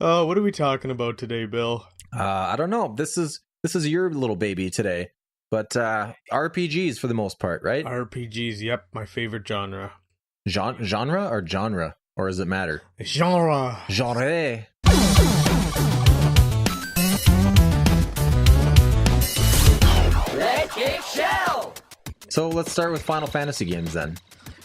Oh, what are we talking about today, Bill? I don't know. This is your little baby today, but RPGs for the most part, right? RPGs, yep, my favorite genre. Genre, or does it matter? Genre. Genre. Red Kick Shell! So let's start with Final Fantasy games then.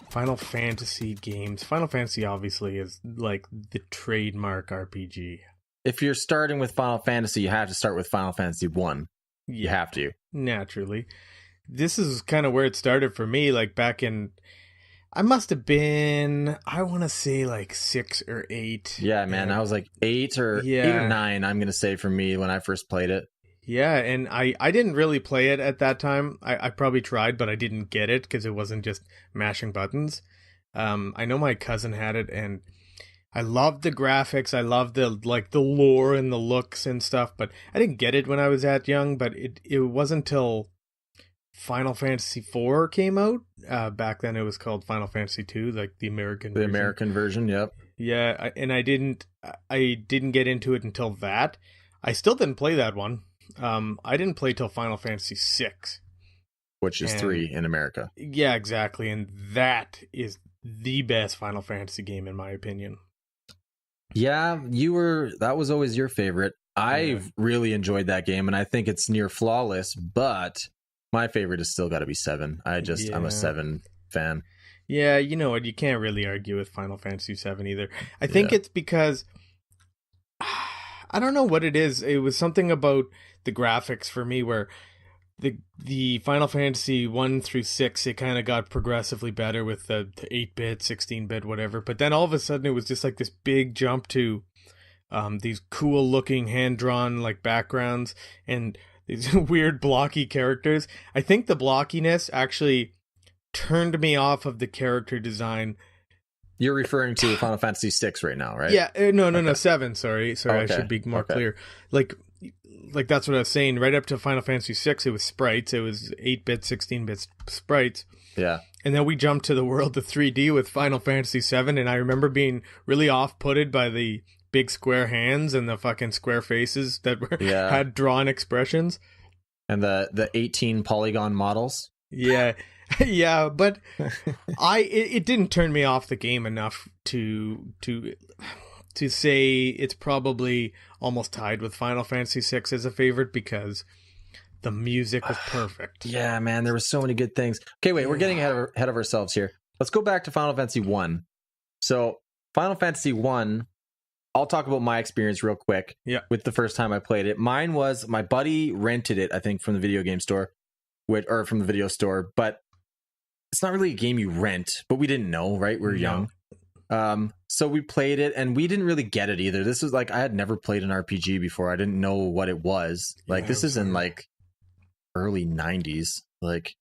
Final Fantasy games. Final Fantasy obviously is like the trademark RPG. If you're starting with Final Fantasy, you have to start with Final Fantasy 1. You have to. Naturally. This is kind of where it started for me, like back in... I must have been, I want to say like 6 or 8. Yeah, man. I was like 8 or 9, I'm going to say, for me when I first played it. Yeah, and I didn't really play it at that time. I probably tried, but I didn't get it because it wasn't just mashing buttons. I know my cousin had it, and I loved the graphics. I loved the lore and the looks and stuff, but I didn't get it when I was that young. But it wasn't until Final Fantasy IV came out. Back then, it was called Final Fantasy II, like the American version. American version, yep. Yeah, and I didn't get into it until that. I still didn't play that one. I didn't play till Final Fantasy VI. Which is 3 in America. Yeah, exactly. And that is the best Final Fantasy game, in my opinion. Yeah, that was always your favorite. I've really enjoyed that game, and I think it's near flawless, but my favorite has still got to be 7. I'm a 7 fan. Yeah, you know what? You can't really argue with Final Fantasy VII either. I think it's because... I don't know what it is. It was something about the graphics for me where the Final Fantasy 1 through 6, it kind of got progressively better with the 8-bit, 16-bit, whatever. But then all of a sudden it was just like this big jump to these cool looking hand-drawn like backgrounds and these weird blocky characters. I think the blockiness actually turned me off of the character design. You're referring to Final Fantasy VI right now, right? Yeah, no, 7. Sorry, I should be more clear. Like that's what I was saying. Right up to Final Fantasy VI, it was sprites. It was 8-bit, 16-bit sprites. Yeah. And then we jumped to the world of 3D with Final Fantasy VII, and I remember being really off-putted by the big square hands and the fucking square faces that had drawn expressions. And the 18 polygon models. Yeah. Yeah, but it didn't turn me off the game enough to say it's probably almost tied with Final Fantasy VI as a favorite because the music was perfect. Yeah, man, there were so many good things. Okay, wait, we're getting ahead of ourselves here. Let's go back to Final Fantasy 1. So, Final Fantasy 1, I'll talk about my experience real quick with the first time I played it. Mine was, my buddy rented it, I think, from the video game store, or from the video store, but it's not really a game you rent, but we didn't know, right? We were young. So we played it and we didn't really get it either. This was like, I had never played an RPG before. I didn't know what it was. Like, this is in like early 90s. Like,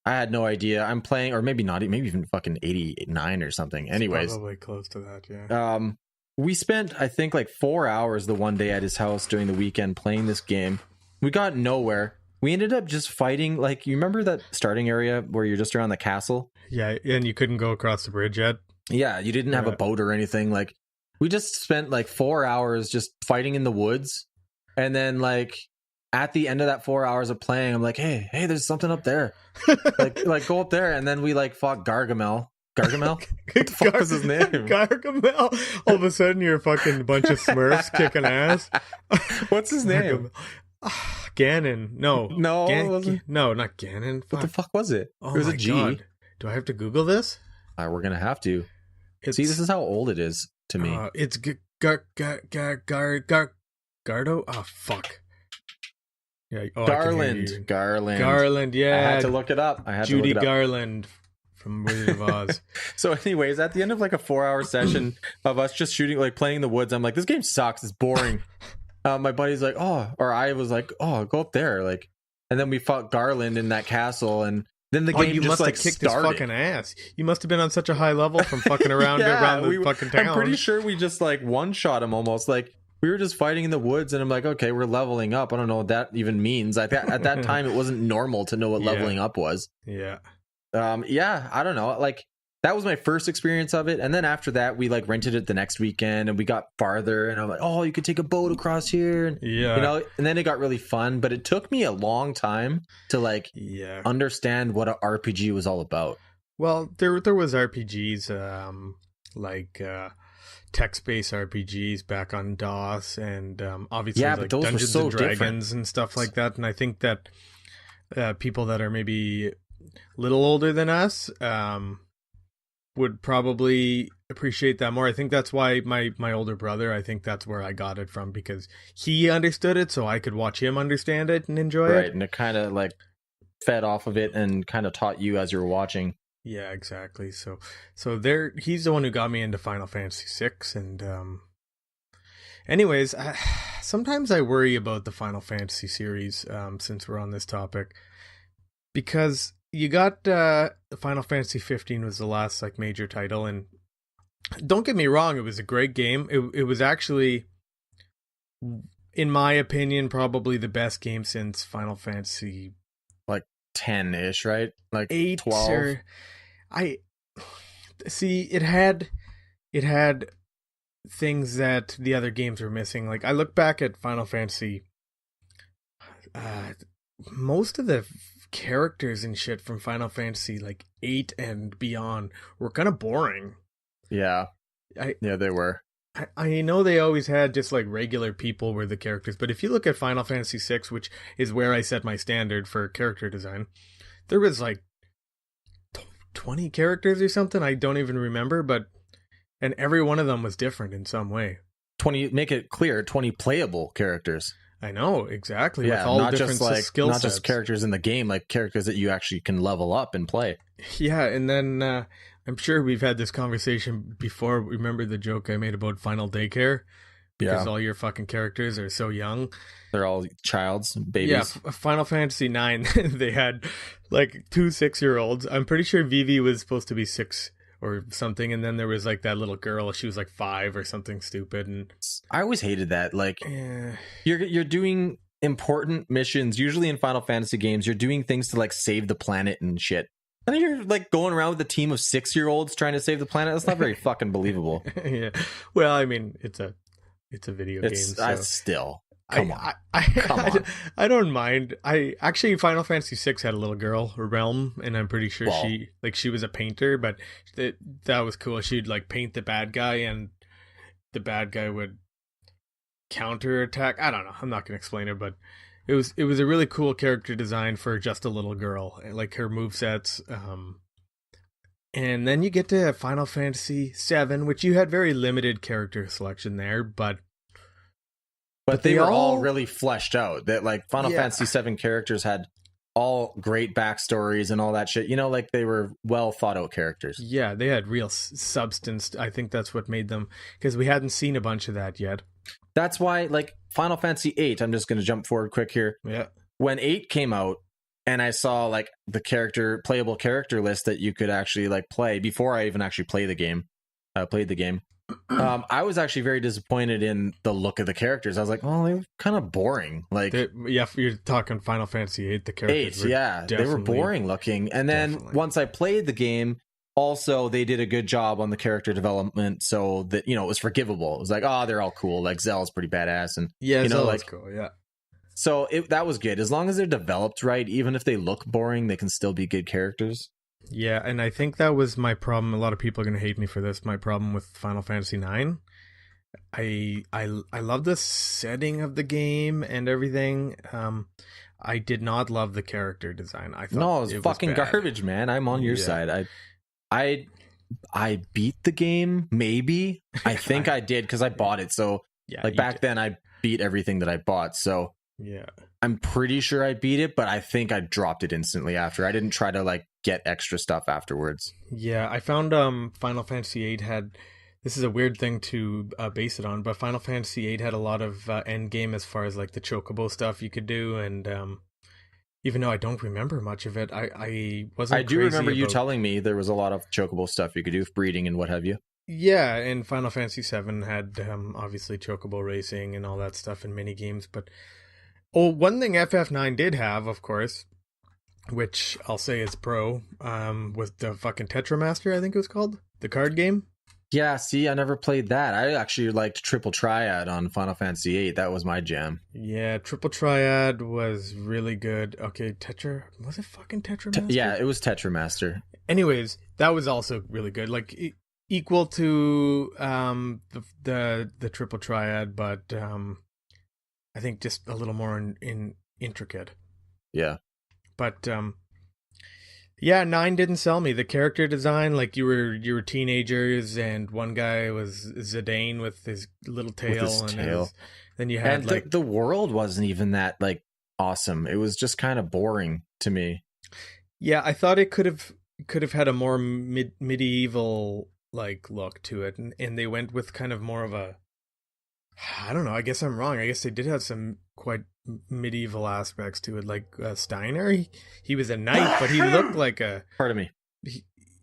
I had no idea. I'm playing, or maybe not, maybe even fucking 89 or something. Anyways. It's probably close to that, yeah. We spent, I think, like 4 hours the one day at his house during the weekend playing this game. We got nowhere. We ended up just fighting, like, you remember that starting area where you're just around the castle? Yeah, and you couldn't go across the bridge yet? Yeah, you didn't have a boat or anything. Like, we just spent like 4 hours just fighting in the woods. And then, like, at the end of that 4 hours of playing, I'm like, hey, there's something up there. like go up there. And then we, like, fought Gargamel. Gargamel? What the fuck was his name? Gargamel. All of a sudden, you're a fucking bunch of Smurfs kicking ass. What's his name? Ganon. No, it wasn't. No, not Ganon. Fuck. What the fuck was it? Oh, it was my a G. God. Do I have to Google this? We're gonna have to. See, this is how old it is to me. It's Gardo. Oh fuck. Yeah. Oh, Garland. Yeah. I had to look it up. Judy Garland from Wizard of Oz. So, anyways, at the end of like a 4-hour session of us just shooting, like playing in the woods, I'm like, this game sucks. It's boring. My buddy's like, I was like, go up there, like, and then we fought Garland in that castle, and then the game just like kicked started. His fucking ass. You must have been on such a high level from fucking around the fucking town. I'm pretty sure we just like one-shot him almost. Like, we were just fighting in the woods, and I'm like, okay, we're leveling up. I don't know what that even means. At that time, it wasn't normal to know what leveling up was. Yeah. I don't know. Like, that was my first experience of it. And then after that, we like rented it the next weekend and we got farther and I'm like, oh, you could take a boat across here. And, and then it got really fun, but it took me a long time to like understand what an RPG was all about. Well, there was RPGs, text-based RPGs back on DOS and obviously like those Dungeons were so and Dragons different. And stuff like that. And I think that people that are maybe a little older than us would probably appreciate that more. I think that's why my older brother, I think that's where I got it from, because he understood it, so I could watch him understand it and enjoy it. Right, and it kind of like fed off of it and kind of taught you as you were watching. Yeah, exactly. So there, he's the one who got me into Final Fantasy VI, and anyways, sometimes I worry about the Final Fantasy series, since we're on this topic, because you got Final Fantasy 15 was the last like major title, and don't get me wrong, it was a great game. It was actually, in my opinion, probably the best game since Final Fantasy like 10-ish, right? Like 8 12. Or I see it had things that the other games were missing. Like I look back at Final Fantasy, most of the characters and shit from Final Fantasy like 8 and beyond were kind of boring. Yeah, they were. I know they always had just like regular people were the characters, but if you look at Final Fantasy VI, which is where I set my standard for character design, there was like 20 characters or something. I don't even remember, and every one of them was different in some way. 20, make it clear, 20 playable characters. I know, exactly. Yeah, with all not different just like skill not sets. just characters in the game, like characters that you actually can level up and play. Yeah, and then I'm sure we've had this conversation before. Remember the joke I made about Final Daycare? Because all your fucking characters are so young. They're all childs, babies. Yeah, Final Fantasy 9, they had like 2 6-year-olds. I'm pretty sure Vivi was supposed to be 6 or something, and then there was like that little girl, she was like 5 or something stupid. And I always hated that. Like you're doing important missions, usually in Final Fantasy games, you're doing things to like save the planet and shit. And you're like going around with a team of 6-year-olds trying to save the planet. That's not very fucking believable. Yeah. Well, I mean, it's a video game. So. Still. Come on. I don't mind. I actually, Final Fantasy VI had a little girl, Realm, and I'm pretty sure she was a painter, but that was cool. She'd like paint the bad guy, and the bad guy would counterattack. I don't know. I'm not gonna explain it, but it was a really cool character design for just a little girl, like her movesets. And then you get to Final Fantasy VII, which you had very limited character selection there, but they were all really fleshed out. That like Final Fantasy VII characters had all great backstories and all that shit. You know, like they were well thought out characters. Yeah, they had real substance. I think that's what made them, because we hadn't seen a bunch of that yet. That's why, like Final Fantasy VIII, I'm just going to jump forward quick here. Yeah. When 8 came out, and I saw like the playable character list that you could actually like play before I even actually played the game. I was actually very disappointed in the look of the characters. I was like, oh, they were kind of boring. Like, you're talking Final Fantasy VIII. The characters, they were boring looking. And then once I played the game, also they did a good job on the character development, so that it was forgivable. It was like, oh, they're all cool. Like Zell's pretty badass, and Zell's cool. Yeah. So that was good. As long as they're developed right, even if they look boring, they can still be good characters. Yeah, and I think that was my problem. A lot of people are going to hate me for this. My problem with Final Fantasy IX. I love the setting of the game and everything. I did not love the character design. I thought it was fucking garbage, man. I'm on your side. I beat the game, maybe. I think I did because I bought it. So back then I beat everything that I bought. So yeah, I'm pretty sure I beat it, but I think I dropped it instantly after. I didn't try to like get extra stuff afterwards. Yeah, I found Final Fantasy VIII had, this is a weird thing to base it on, but Final Fantasy VIII had a lot of end game as far as like the chocobo stuff you could do, and even though I don't remember much of it, I wasn't. I do remember you telling me there was a lot of chocobo stuff you could do with breeding and what have you. Yeah, and Final Fantasy VII had obviously chocobo racing and all that stuff in mini games, but one thing FF9 did have, of course, which I'll say is pro, with the fucking Tetramaster, I think it was called, the card game. Yeah, see, I never played that. I actually liked Triple Triad on Final Fantasy VIII. That was my jam. Yeah, Triple Triad was really good. Okay, was it fucking Tetramaster? Yeah, it was Tetramaster. Anyways, that was also really good. Like equal to the Triple Triad, but I think just a little more in intricate. Yeah. But yeah, 9 didn't sell me. The character design, like you were teenagers, and one guy was Zidane with his little tail, then you had and the world wasn't even that like awesome. It was just kind of boring to me. Yeah, I thought it could have had a more medieval like look to it, and they went with kind of more of a, I don't know, I guess I'm wrong. I guess they did have some quite medieval aspects to it, like Steiner. He was a knight, but he looked like a... Pardon me.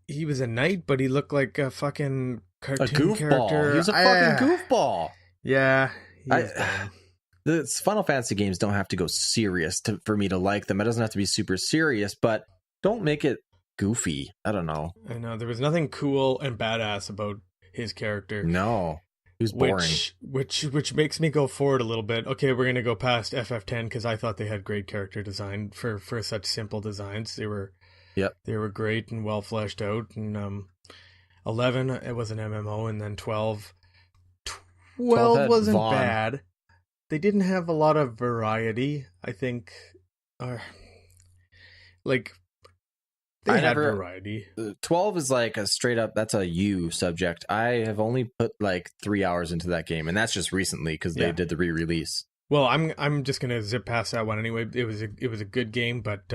He was a knight, but he looked like a fucking cartoon character. He was a fucking goofball. Yeah. The Final Fantasy games don't have to go serious for me to like them. It doesn't have to be super serious, but don't make it goofy. I don't know. I know. There was nothing cool and badass about his character. No. He was boring. Which makes me go forward a little bit. Okay, we're going to go past FF10 because I thought they had great character design for such simple designs. They were great and well fleshed out. And 11, it was an MMO, and then 12 wasn't bad. They didn't have a lot of variety, I think. They had variety. 12 is like a straight up, that's a U subject. I have only put like 3 hours into that game, and that's just recently because they did the re-release. Well, I'm just gonna zip past that one anyway. It was a good game, but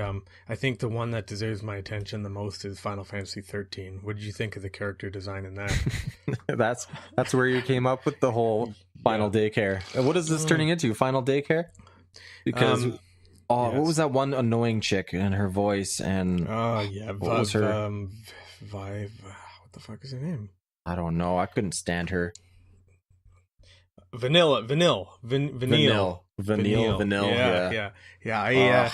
I think the one that deserves my attention the most is Final Fantasy 13. What did you think of the character design in that? that's where you came up with the whole Final Daycare. What is this turning into? Final Daycare? Because what was that one annoying chick and her voice and what was her Vive? What the fuck is her name? I don't know. I couldn't stand her. Vanille. Yeah.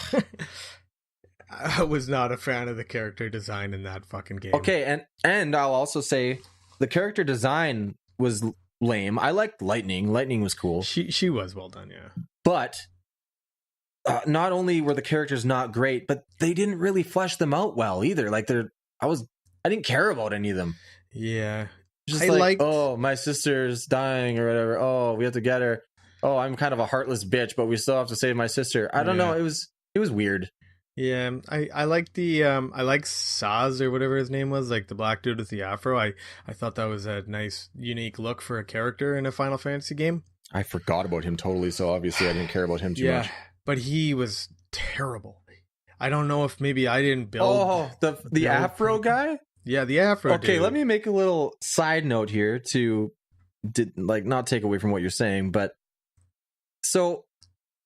I was not a fan of the character design in that fucking game. Okay, and I'll also say the character design was lame. I liked Lightning. Lightning was cool. She was well done, yeah. But not only were the characters not great, but they didn't really flesh them out well either. Like I didn't care about any of them. Yeah. Just oh, my sister's dying or whatever. Oh, we have to get her. Oh, I'm kind of a heartless bitch, but we still have to save my sister. I don't know. It was weird. Yeah, I like I like Saz or whatever his name was, like the black dude with the afro. I thought that was a nice, unique look for a character in a Final Fantasy game. I forgot about him totally, so obviously I didn't care about him too much. But he was terrible. I don't know if maybe I didn't build... Oh, the afro guy? Yeah, the afro Okay, dude. Let me make a little side note here to not take away from what you're saying, but so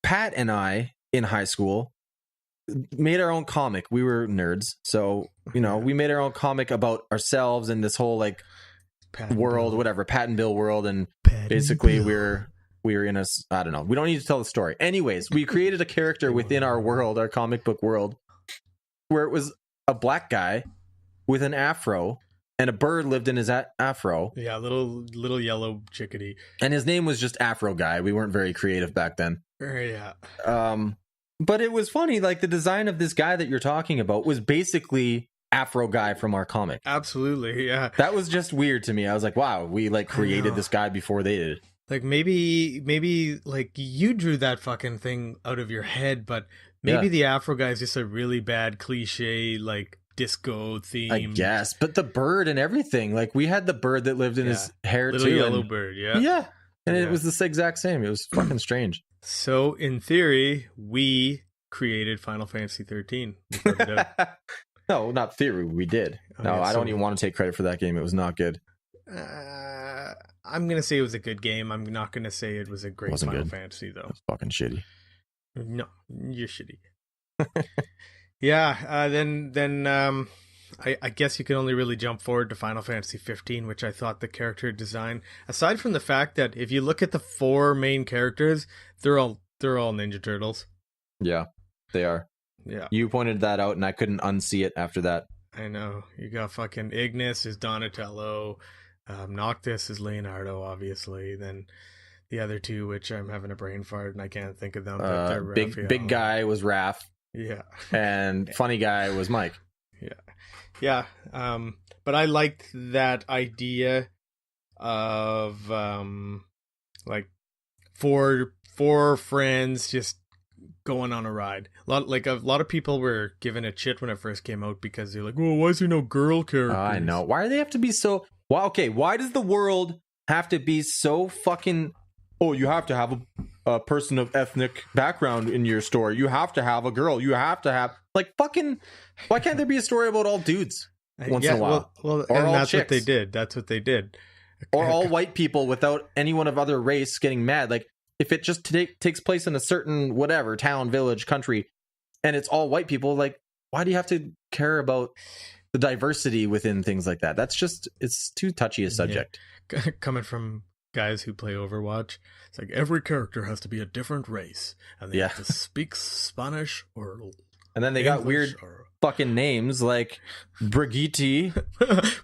Pat and I in high school made our own comic. We were nerds, so we made our own comic about ourselves and this whole like world, whatever, Pat and Bill world, and basically we were in a, I don't know, we don't need to tell the story. Anyways, we created a character within our world, our comic book world, where it was a black guy with an afro, and a bird lived in his afro. Yeah, little yellow chickadee. And his name was just Afro Guy. We weren't very creative back then. Yeah. But it was funny, like the design of this guy that you're talking about was basically Afro Guy from our comic. Absolutely, yeah. That was just weird to me. I was like, wow, we like created this guy before they did. Like maybe like you drew that fucking thing out of your head, but maybe the Afro Guy is just a really bad cliche, like disco theme, I guess. But the bird and everything, like we had the bird that lived in his hair little too, yellow bird, and it was the exact same. It was fucking strange. So in theory, we created Final Fantasy 13. No, not theory. We did. I don't even want to take credit for that game. It was not good. I'm gonna say it was a good game. I'm not gonna say it was a great Final Fantasy though. It was fucking shitty. No, you're shitty. Then I guess you can only really jump forward to Final Fantasy 15, which I thought the character design, aside from the fact that if you look at the 4 main characters, they're all Ninja Turtles. Yeah, they are. Yeah. You pointed that out, and I couldn't unsee it after that. I know. You got fucking Ignis is Donatello. Noctis is Leonardo, obviously. Then the other two, which I'm having a brain fart and I can't think of them. But they're big guy was Raph. Yeah. And funny guy was Mike. Yeah. But I liked that idea of like four friends just going on a ride. A lot of people were giving it shit when it first came out because they're like, "Oh, why is there no girl characters?" I know. Why do they have to be so? Well, okay. Why does the world have to be so fucking? Oh, you have to have a person of ethnic background in your story. You have to have a girl. You have to have like fucking. Why can't there be a story about all dudes once in a while? Well, or and all that's chicks? what they did. That's what they did. Or all white people without anyone of other race getting mad. Like if it just takes place in a certain whatever town, village, country, and it's all white people, like why do you have to care about the diversity within things like that? That's just, it's too touchy a subject. Yeah. Coming from guys who play Overwatch, it's like every character has to be a different race, and they have to speak Spanish or. And then they got weird fucking names like Brigitte,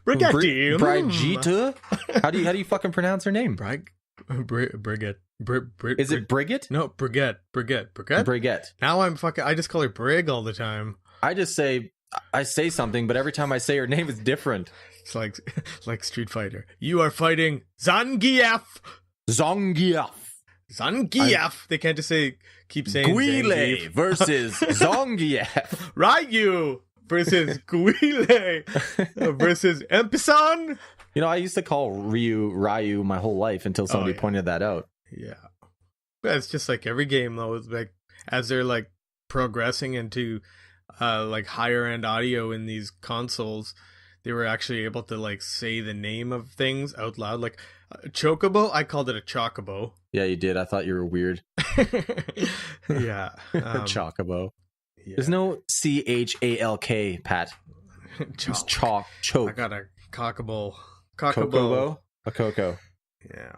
Brigitte. How do you fucking pronounce her name? Brigitte. Is it Brigitte? No, Brigitte. Now I just call her Brig all the time. I say something, but every time I say her name, it's different. It's like Street Fighter. You are fighting Zangief. They can't just keep saying Guile versus Zangief. Ryu versus Guile versus Empison. You know, I used to call Ryu my whole life until somebody pointed that out. Yeah. But it's just like every game though, is like as they're like progressing into like higher end audio in these consoles, they were actually able to like say the name of things out loud. Like Chocobo, I called it a Chocobo. Yeah, you did. I thought you were weird. Yeah. Chocobo. Yeah. There's no CHALK, Pat. It's choke. I got a cockable. Cocobo? A cocoa. Yeah.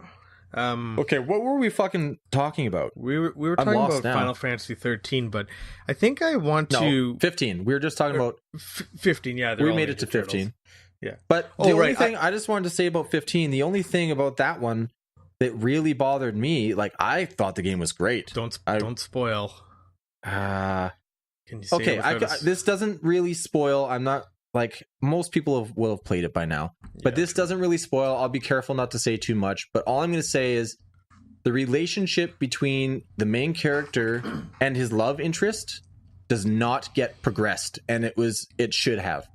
Okay, what were we fucking talking about? We were talking about now. Final Fantasy 13, but I think I want to 15. We were just talking about 15. Yeah, we made it to 15. Turtles. Yeah, but the only thing I just wanted to say about 15, the only thing about that one that really bothered me, like I thought the game was great. Don't spoil. Can you say okay, this doesn't really spoil. I'm not like most people will have played it by now, but this doesn't really spoil. I'll be careful not to say too much, but all I'm going to say is the relationship between the main character and his love interest does not get progressed, and it should have.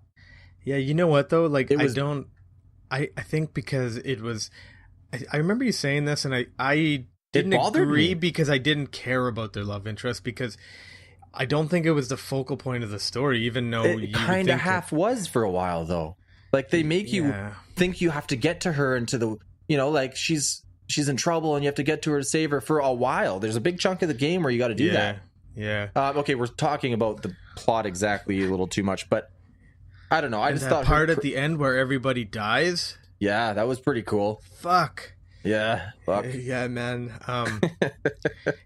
Yeah, you know what though? Like I think because it was I remember you saying this, and I didn't agree because I didn't care about their love interest, because I don't think it was the focal point of the story, even though it kind of half was for a while though. Like they make you think you have to get to her into the, like she's in trouble and you have to get to her to save her for a while. There's a big chunk of the game where you got to do that. Yeah. Okay, we're talking about the plot exactly a little too much, but I don't know. I just thought part at the end where everybody dies. Yeah, that was pretty cool. Fuck. Yeah. Fuck. Yeah, man.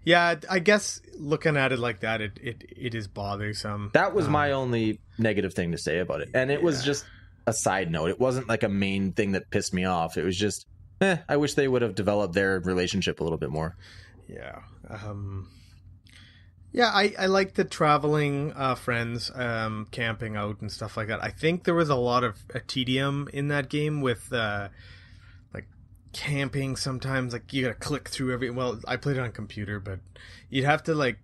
Yeah, I guess looking at it like that, it is bothersome. That was my only negative thing to say about it, and it was just a side note. It wasn't like a main thing that pissed me off. It was just, I wish they would have developed their relationship a little bit more. Yeah. Yeah, I like the traveling friends, camping out and stuff like that. I think there was a lot of tedium in that game with like camping sometimes. Like you gotta click through well, I played it on computer, but you'd have to like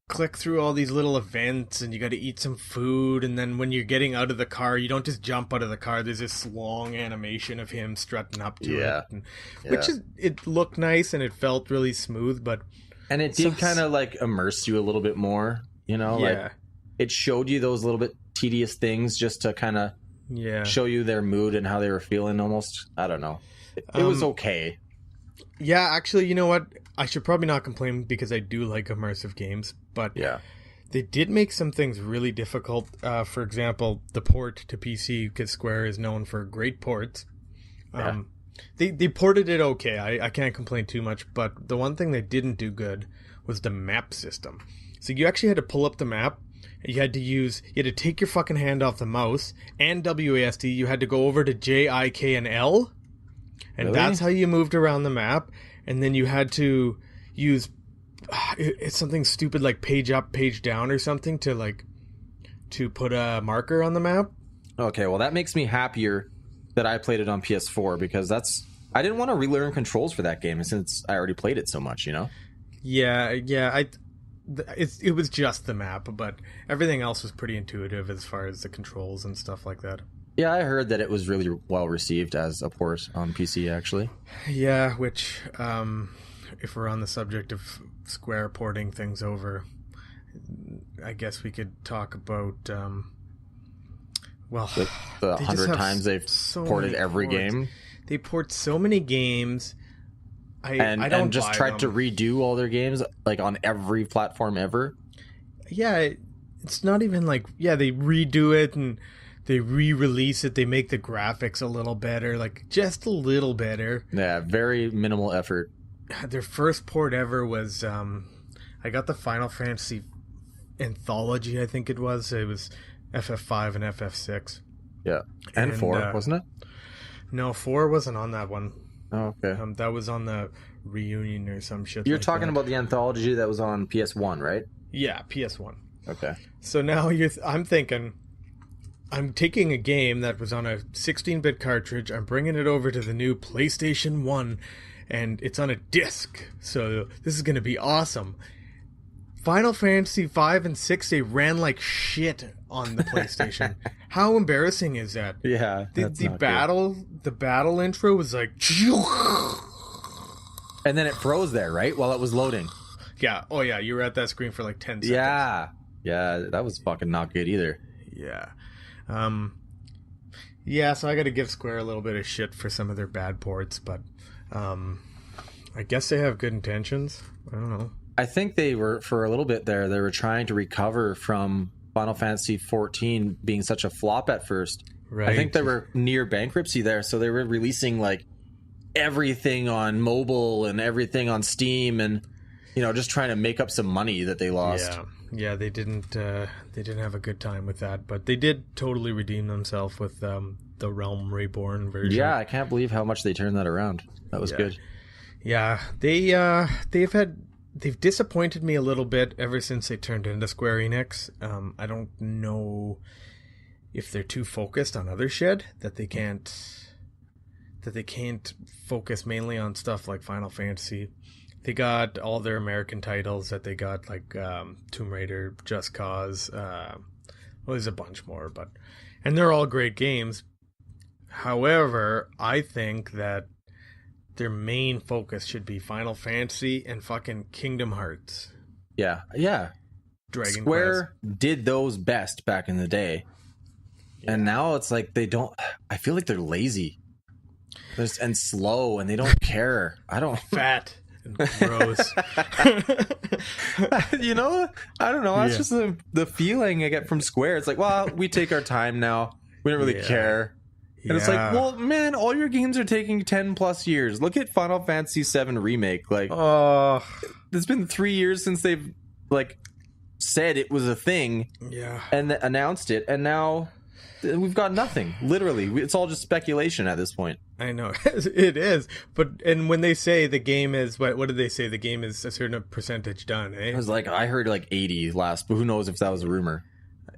click through all these little events, and you gotta eat some food, and then when you're getting out of the car, you don't just jump out of the car. There's this long animation of him strutting up to it. And, which it looked nice and it felt really smooth, but and it did kind of like immerse you a little bit more, like it showed you those little bit tedious things just to kind of show you their mood and how they were feeling almost. I don't know. It was okay. Yeah, actually, you know what? I should probably not complain because I do like immersive games, but they did make some things really difficult. For example, the port to PC, because Square is known for great ports. They ported it okay. I can't complain too much, but the one thing they didn't do good was the map system. So you actually had to pull up the map. You had to take your fucking hand off the mouse and WASD. You had to go over to J, I, K, and L. And that's how you moved around the map. And then you had to use it's something stupid like page up, page down or something to put a marker on the map. Okay, well that makes me happier that I played it on PS4 because I didn't want to relearn controls for that game since I already played it so much, you know? Yeah. It was just the map, but everything else was pretty intuitive as far as the controls and stuff like that. Yeah, I heard that it was really well received as a port on PC, actually. Yeah, which, if we're on the subject of Square porting things over, I guess we could talk about, the 100 times they've ported every game. They port so many games. I don't just tried to redo all their games like on every platform ever. Yeah, it's not even like they redo it and they re-release it. They make the graphics a little better, like just a little better. Yeah, very minimal effort. Their first port ever was I got the Final Fantasy Anthology, I think it was. It was FF5 and FF6. Yeah, and 4 wasn't it? No, 4 wasn't on that one. Oh, okay. That was on the Reunion or some shit. You're talking about the anthology that was on PS1, right? Yeah, PS1. Okay. So now I'm thinking, I'm taking a game that was on a 16-bit cartridge, I'm bringing it over to the new PlayStation 1, and it's on a disc. So this is going to be awesome. Final Fantasy 5 and 6, they ran like shit on the PlayStation. How embarrassing is that? Yeah, the battle intro was like, and then it froze there, right, while it was loading. Yeah. Oh yeah, you were at that screen for like 10 seconds. Yeah, that was fucking not good either. Yeah. Yeah, so I got to give Square a little bit of shit for some of their bad ports, but I guess they have good intentions. I don't know. I think they were, for a little bit there, they were trying to recover from Final Fantasy 14 being such a flop at first. Right. I think they were near bankruptcy there, so they were releasing like everything on mobile and everything on Steam, and just trying to make up some money that they lost. Yeah, they didn't have a good time with that, but they did totally redeem themselves with the Realm Reborn version. Yeah, I can't believe how much they turned that around. That was good. Yeah, they've disappointed me a little bit ever since they turned into Square Enix. I don't know if they're too focused on other shit that they can't focus mainly on stuff like Final Fantasy. They got all their American titles that they got, like Tomb Raider, Just Cause. There's a bunch more, and they're all great games. However, I think that their main focus should be Final Fantasy and fucking Kingdom Hearts. Yeah. Dragon Square Quest did those best back in the day. Yeah. And now it's like they don't... I feel like they're lazy. And slow, and they don't care. I don't... Fat and gross. I don't know. That's just the feeling I get from Square. It's like, well, we take our time now. We don't really care. And it's like, well, man, all your games are taking 10 plus years. Look at Final Fantasy VII Remake. Like, it's been 3 years since they've said it was a thing, and announced it, and now we've got nothing. Literally, it's all just speculation at this point. I know it is, and when they say the game is what did they say? The game is a certain percentage done. Eh? It was like I heard 80 last, but who knows if that was a rumor.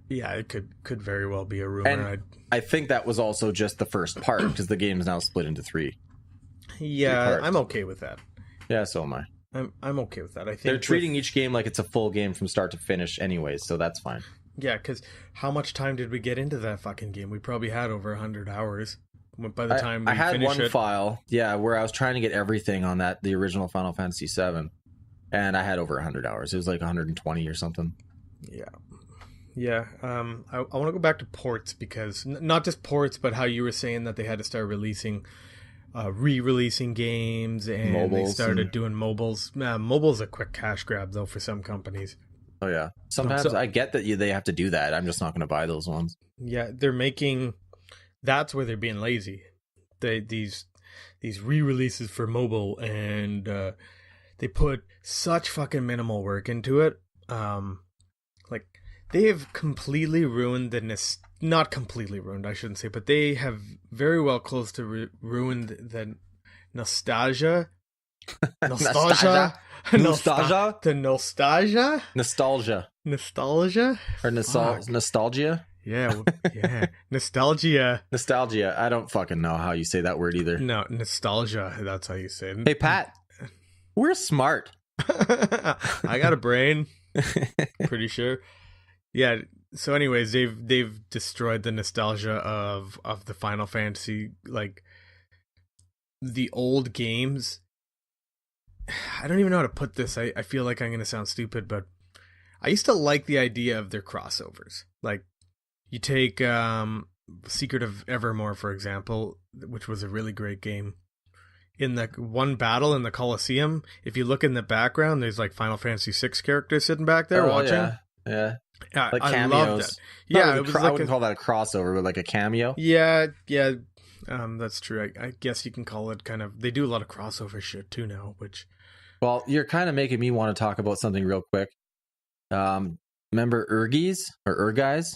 Yeah, it could very well be a rumor. And I think that was also just the first part because the game is now split into 3. Yeah, I'm okay with that. Yeah, so am I. I'm okay with that. I think they're treating each game like it's a full game from start to finish, anyways, so that's fine. Yeah, because how much time did we get into that fucking game? We probably had over 100 hours by the time we had finished one file, where I was trying to get everything on the original Final Fantasy VII, and I had over 100 hours. It was like 120 or something. Yeah. I want to go back to ports because not just ports, but how you were saying that they had to start releasing, re-releasing games, and mobiles, they started doing mobiles. Mobile's a quick cash grab though for some companies. Oh yeah. Sometimes I get that they have to do that. I'm just not going to buy those ones. Yeah, that's where they're being lazy. These re-releases for mobile, and they put such fucking minimal work into it. like they have completely ruined not completely ruined, I shouldn't say, but they have very well close to ruined the nostalgia. Nostalgia. The nostalgia. Or nostalgia. Yeah. Nostalgia. I don't fucking know how you say that word either. No, nostalgia. That's how you say it. Hey, Pat, we're smart. I got a brain. Pretty sure. Yeah. So, anyways, they've destroyed the nostalgia of the Final Fantasy, like the old games. I don't even know how to put this. I feel like I'm going to sound stupid, but I used to like the idea of their crossovers. Like, you take Secret of Evermore, for example, which was a really great game. In the one battle in the Colosseum, if you look in the background, there's like Final Fantasy VI characters sitting back there watching. Yeah. Like I love that. Yeah, it was I wouldn't call that a crossover, but like a cameo. Yeah. That's true. I guess you can call it kind of. They do a lot of crossover shit too now, which. Well, you're kind of making me want to talk about something real quick. Remember Urgies or Urguys?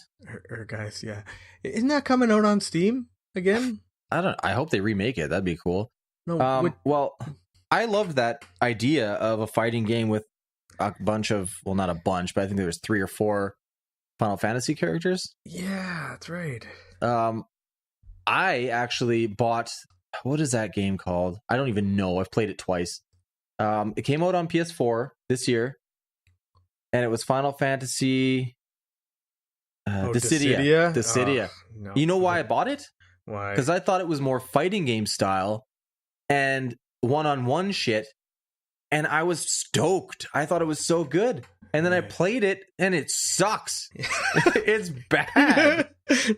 Urguys, yeah. Isn't that coming out on Steam again? I hope they remake it. That'd be cool. No. Well, I loved that idea of a fighting game with a bunch of, well, not a bunch, but I think there was 3 or 4 Final Fantasy characters. Yeah, that's right. I actually bought, what is that game called? I don't even know. I've played it twice. It came out on PS4 this year, and it was Final Fantasy Dissidia. Oh, no. You know why I bought it? Why? Because I thought it was more fighting game style and one-on-one shit, and I was stoked. I thought it was so good. And then I played it, and it sucks. It's bad.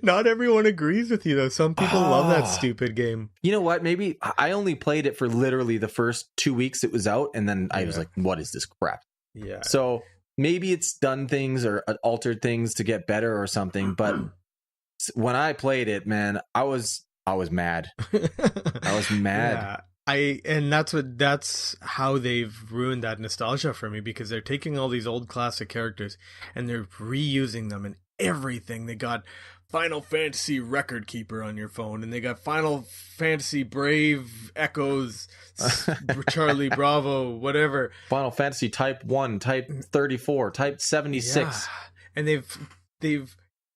Not everyone agrees with you, though. Some people love that stupid game. You know what? Maybe I only played it for literally the first 2 weeks it was out, and then I was like, what is this crap? Yeah. So maybe it's done things or altered things to get better or something, but when I played it, man, I was mad. I was mad. Yeah. And that's how they've ruined that nostalgia for me, because they're taking all these old classic characters and they're reusing them in everything. They got Final Fantasy Record Keeper on your phone, and they got Final Fantasy Brave Echoes, Charlie Bravo, whatever. Final Fantasy Type 1, Type 34, Type 76. Yeah. And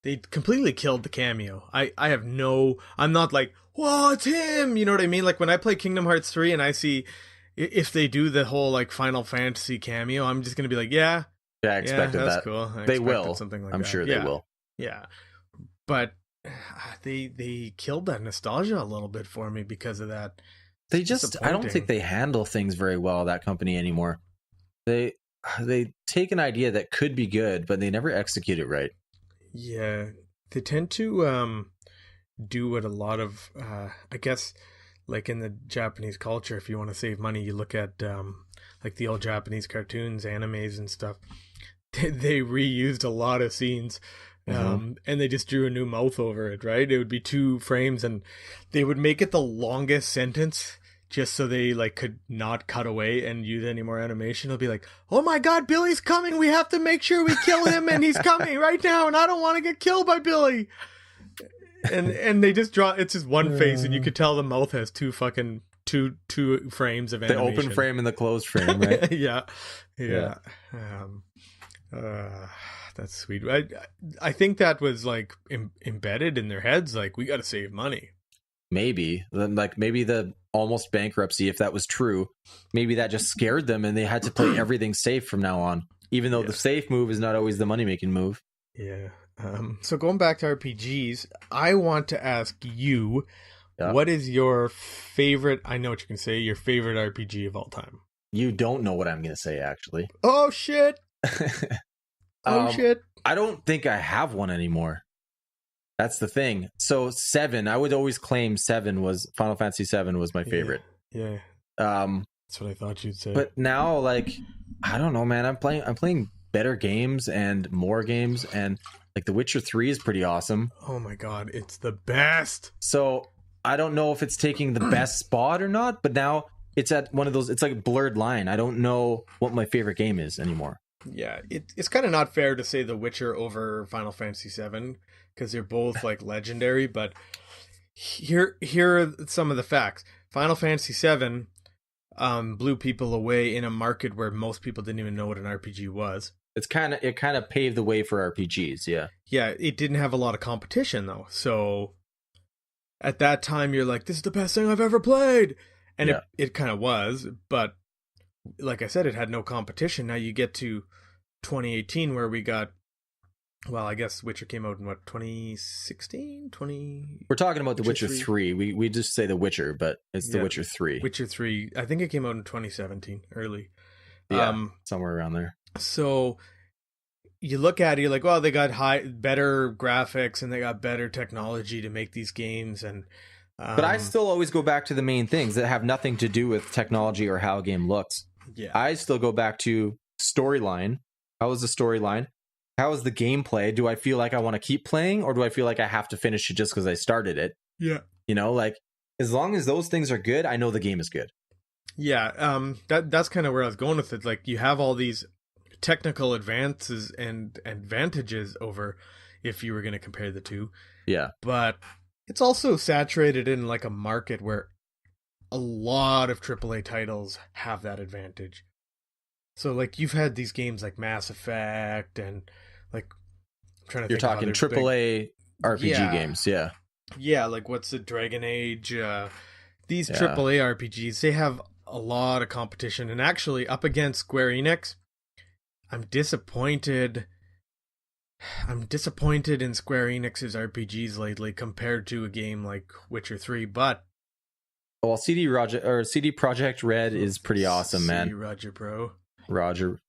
they completely killed the cameo. I'm not like, whoa, it's him. You know what I mean? Like when I play Kingdom Hearts 3 and I see if they do the whole like Final Fantasy cameo, I'm just going to be like, yeah. Yeah, I expected that's that. Cool. They will. Something like I'm that. sure they will. Yeah. But they killed that nostalgia a little bit for me because of that. They just, I don't think they handle things very well, that company anymore. They take an idea that could be good, but they never execute it right. Yeah. They tend to do what a lot of, I guess, like in the Japanese culture, if you want to save money, you look at like the old Japanese cartoons, animes and stuff. They reused a lot of scenes. And they just drew a new mouth over it, right? It would be 2 frames, and they would make it the longest sentence just so they like could not cut away and use any more animation. It'll be like, oh my god, Billy's coming, we have to make sure we kill him, and he's coming right now, and I don't want to get killed by Billy. And they just draw, it's just one face, and you could tell the mouth has 2 frames of animation. The open frame and the closed frame, right? Yeah. That's sweet. I think that was like embedded in their heads, like, we got to save money. Maybe the almost bankruptcy, if that was true, maybe that just scared them and they had to play everything safe from now on, even though the safe move is not always the money making move. Yeah. So going back to RPGs, I want to ask you, what is your favorite, I know what you can say, your favorite RPG of all time? You don't know what I'm going to say, actually. Oh, shit. Shit. I don't think I have one anymore. That's the thing. So 7, I would always claim Final Fantasy 7 was my favorite. Yeah. That's what I thought you'd say. But now, like, I don't know, man. I'm playing better games and more games, and like The Witcher 3 is pretty awesome. Oh my god, it's the best. So I don't know if it's taking the best spot or not, but now it's at one of those, it's like a blurred line. I don't know what my favorite game is anymore. Yeah, it's kind of not fair to say The Witcher over Final Fantasy VII because they're both like legendary. But here are some of the facts. Final Fantasy VII blew people away in a market where most people didn't even know what an RPG was. It kind of paved the way for RPGs. Yeah. Yeah, it didn't have a lot of competition though. So at that time, you're like, this is the best thing I've ever played, and it kind of was. But like I said, it had no competition. Now you get to 2018 where we got, well, I guess Witcher came out in what, 2016? We're talking about The Witcher 3. We just say The Witcher, but it's The Witcher 3. Witcher 3. I think it came out in 2017, early. Yeah, somewhere around there. So you look at it, you're like, well, they got better graphics and they got better technology to make these games, and but I still always go back to the main things that have nothing to do with technology or how a game looks. Yeah. I still go back to storyline. How was the storyline? How is the gameplay? Do I feel like I want to keep playing, or do I feel like I have to finish it just because I started it? Yeah. You know, like, as long as those things are good, I know the game is good. Yeah. That's kind of where I was going with it. Like, you have all these technical advances and advantages over if you were going to compare the two. Yeah. But it's also saturated in like a market where a lot of AAA titles have that advantage. So like you've had these games like Mass Effect and like I'm trying to You're think talking AAA RPG games, yeah. Yeah, like what's the Dragon Age? These AAA RPGs, they have a lot of competition, and actually up against Square Enix, I'm disappointed in Square Enix's RPGs lately compared to a game like Witcher 3, but well, CD Projekt Red is pretty awesome, man. CD Roger Pro. Roger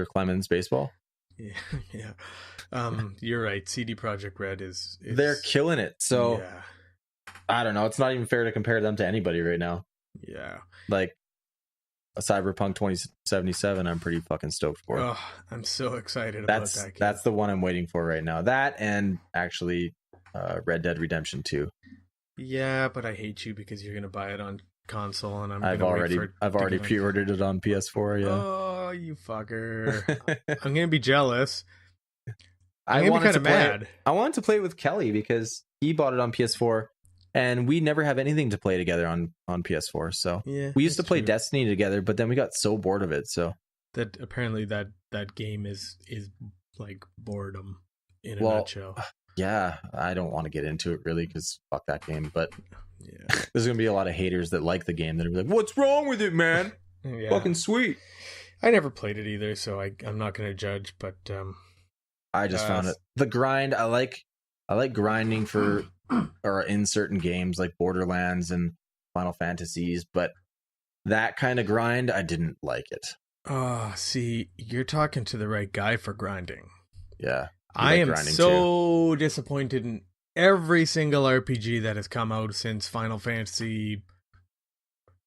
Clemens baseball. Yeah. You're right. CD Projekt Red is they're killing it. So yeah. I don't know. It's not even fair to compare them to anybody right now. Yeah. Like a Cyberpunk 2077, I'm pretty fucking stoked for. Oh, I'm so excited about that game. That's the one I'm waiting for right now. That and actually Red Dead Redemption 2. Yeah, but I hate you because you're gonna buy it on console, and I've already pre-ordered it on PS4. Yeah. Oh, you fucker! I'm gonna be jealous. I'm gonna be kind of mad. I wanted to play it with Kelly because he bought it on PS4, and we never have anything to play together on PS4. So yeah, we used to play Destiny together, but then we got so bored of it. So that apparently that game is like boredom in a nutshell. Yeah, I don't want to get into it really because fuck that game. But yeah, there's gonna be a lot of haters that like the game that are like, "What's wrong with it, man? Yeah. Fucking sweet." I never played it either, so I'm not gonna judge. But I just found it the grind. I like grinding for or in certain games like Borderlands and Final Fantasies, but that kind of grind, I didn't like it. Oh, see, you're talking to the right guy for grinding. Yeah. I am so disappointed in every single RPG that has come out since Final Fantasy,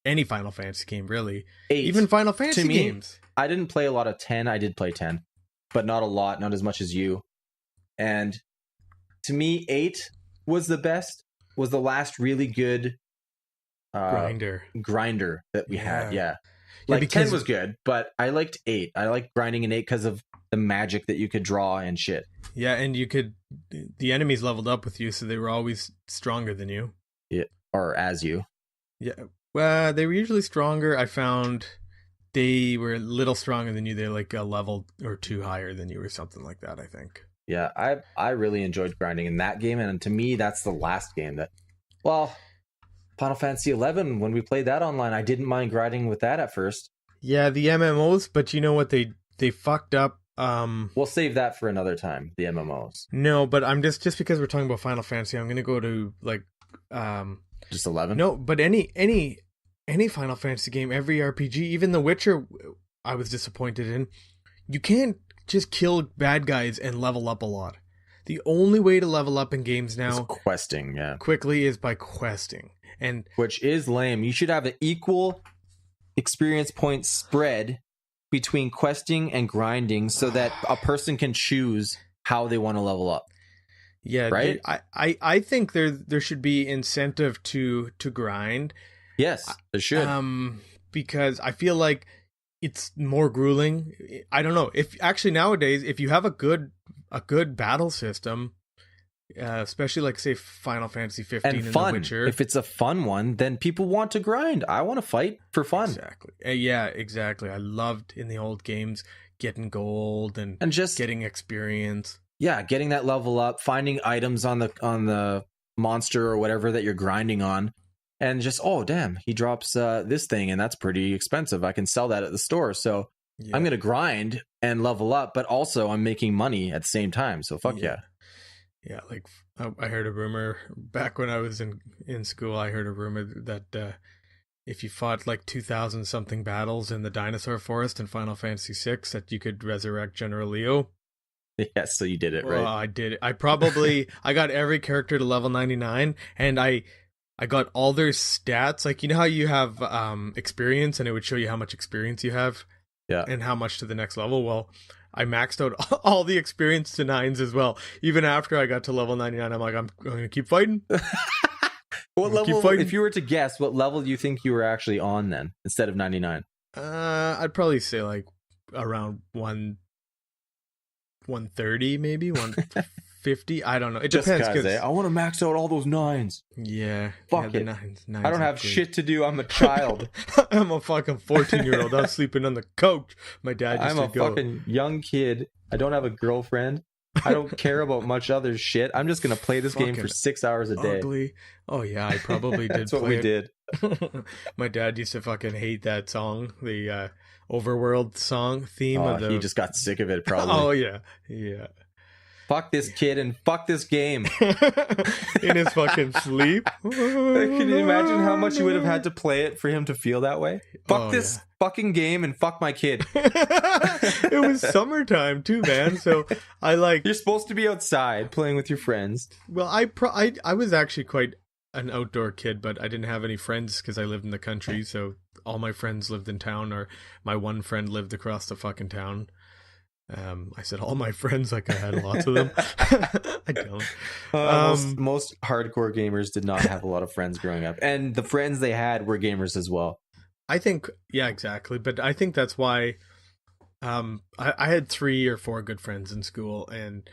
any Final Fantasy game, really. 8. Even Final Fantasy games. I didn't play a lot of 10. I did play 10, but not a lot, not as much as you. And to me, 8 was the best, was the last really good grinder that we had. Yeah. Like because 10 was good, but I liked 8. I liked grinding in 8 because of the magic that you could draw and shit. Yeah, and the enemies leveled up with you, so they were always stronger than you. Yeah, or as you. Yeah, well, they were usually stronger. I found they were a little stronger than you. They're like a level or 2 higher than you or something like that, I think. Yeah, I really enjoyed grinding in that game, and to me, that's the last game that... Well, Final Fantasy 11, when we played that online, I didn't mind grinding with that at first. Yeah, the MMOs, but you know what? They fucked up. We'll save that for another time, the MMOs. No, but I'm just because we're talking about Final Fantasy, I'm going to go to like just 11? No, but any Final Fantasy game, every RPG, even The Witcher I was disappointed in. You can't just kill bad guys and level up a lot. The only way to level up in games now is questing, quickly is by questing. And which is lame. You should have an equal experience point spread between questing and grinding so that a person can choose how they want to level up. Yeah, right. I think there should be incentive to grind. Yes, there should. Because I feel like it's more grueling. I don't know. If actually nowadays, if you have a good battle system, especially like say Final Fantasy 15 and fun. The Witcher, if it's a fun one, then people want to grind. I want to fight for fun. Exactly. Yeah, exactly. I loved in the old games getting gold and just getting experience. Yeah, getting that level up, finding items on the monster or whatever that you're grinding on, and just, oh damn, he drops this thing and that's pretty expensive. I can sell that at the store. So I'm gonna grind and level up, but also I'm making money at the same time. So fuck yeah. Yeah, like I heard a rumor back when I was in school. I heard a rumor that if you fought like 2,000 something battles in the dinosaur forest in Final Fantasy VI, that you could resurrect General Leo. Yeah, so you did it, right? I did it. I got every character to level 99, and I got all their stats. Like, you know how you have experience, and it would show you how much experience you have, and how much to the next level. Well, I maxed out all the experience to 9s as well. Even after I got to level 99, I'm like, I'm going to keep fighting. What level, if you were to guess, what level do you think you were actually on then, instead of 99? I'd probably say like around 130, maybe 150. I don't know. It depends. Because I want to max out all those 9s. Yeah. Fuck it. Nines I don't have shit to do. I'm a child. I'm a fucking 14-year-old. I'm sleeping on the couch. My dad used to go. I'm a fucking young kid. I don't have a girlfriend. I don't care about much other shit. I'm just going to play this game for 6 hours a day. Ugly. Oh, yeah, I probably did. That's what we did. My dad used to fucking hate that song, the Overworld song theme. He just got sick of it, probably. Oh, yeah. Yeah. Fuck this kid and fuck this game. In his fucking sleep. Can you imagine how much you would have had to play it for him to feel that way? Fuck this fucking game and fuck my kid. It was summertime too, man. So you're supposed to be outside playing with your friends. Well, I was actually quite an outdoor kid, but I didn't have any friends because I lived in the country. So all my friends lived in town, or my one friend lived across the fucking town. I said all my friends, like I had lots of them. I don't. Most hardcore gamers did not have a lot of friends growing up, and the friends they had were gamers as well. I think, yeah, exactly. But I think that's why I had 3 or 4 good friends in school, and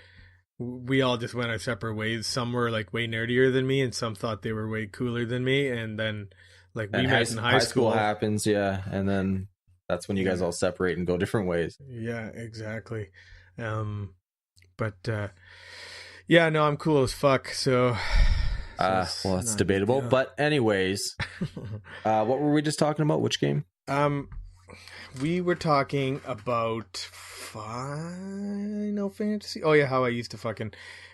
we all just went our separate ways. Some were like way nerdier than me, and some thought they were way cooler than me. And then like we met in high school happens, yeah, and then that's when you guys all separate and go different ways. Yeah, exactly. But yeah, no, I'm cool as fuck. So well, it's debatable. But anyways, what were we just talking about? Which game? We were talking about Final Fantasy. Oh yeah, how I used to fucking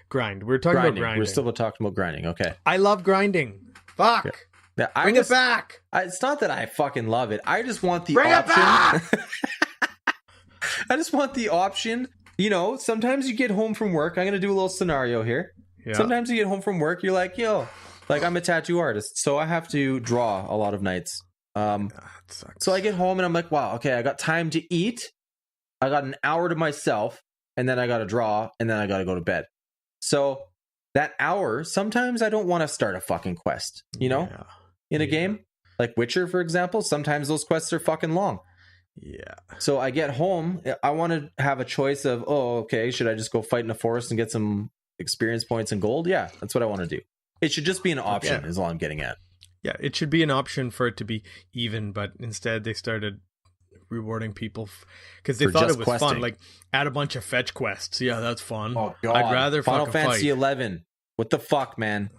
grind. We're talking about grinding. We're still talking about grinding. Okay. I love grinding. Fuck. Yeah. Yeah, Bring it back. It's not that I fucking love it. I just want the Bring option. It back! I just want the option. You know, sometimes you get home from work. I'm going to do a little scenario here. Yeah. Sometimes you get home from work. You're like, yo, like I'm a tattoo artist, so I have to draw a lot of nights. So I get home and I'm like, wow, okay, I got time to eat. I got an hour to myself, and then I got to draw, and then I got to go to bed. So that hour, sometimes I don't want to start a fucking quest, you know, in a game like Witcher, for example. Sometimes those quests are fucking long. Yeah. So I get home, I want to have a choice of, oh, okay, should I just go fight in a forest and get some experience points and gold? Yeah, that's what I want to do. It should just be an option, is all I'm getting at. Yeah, it should be an option for it to be even, but instead they started rewarding people because they thought it was questing. Fun. Like, add a bunch of fetch quests. Yeah, that's fun. Oh God! I'd rather Final Fantasy fight. 11. What the fuck, man?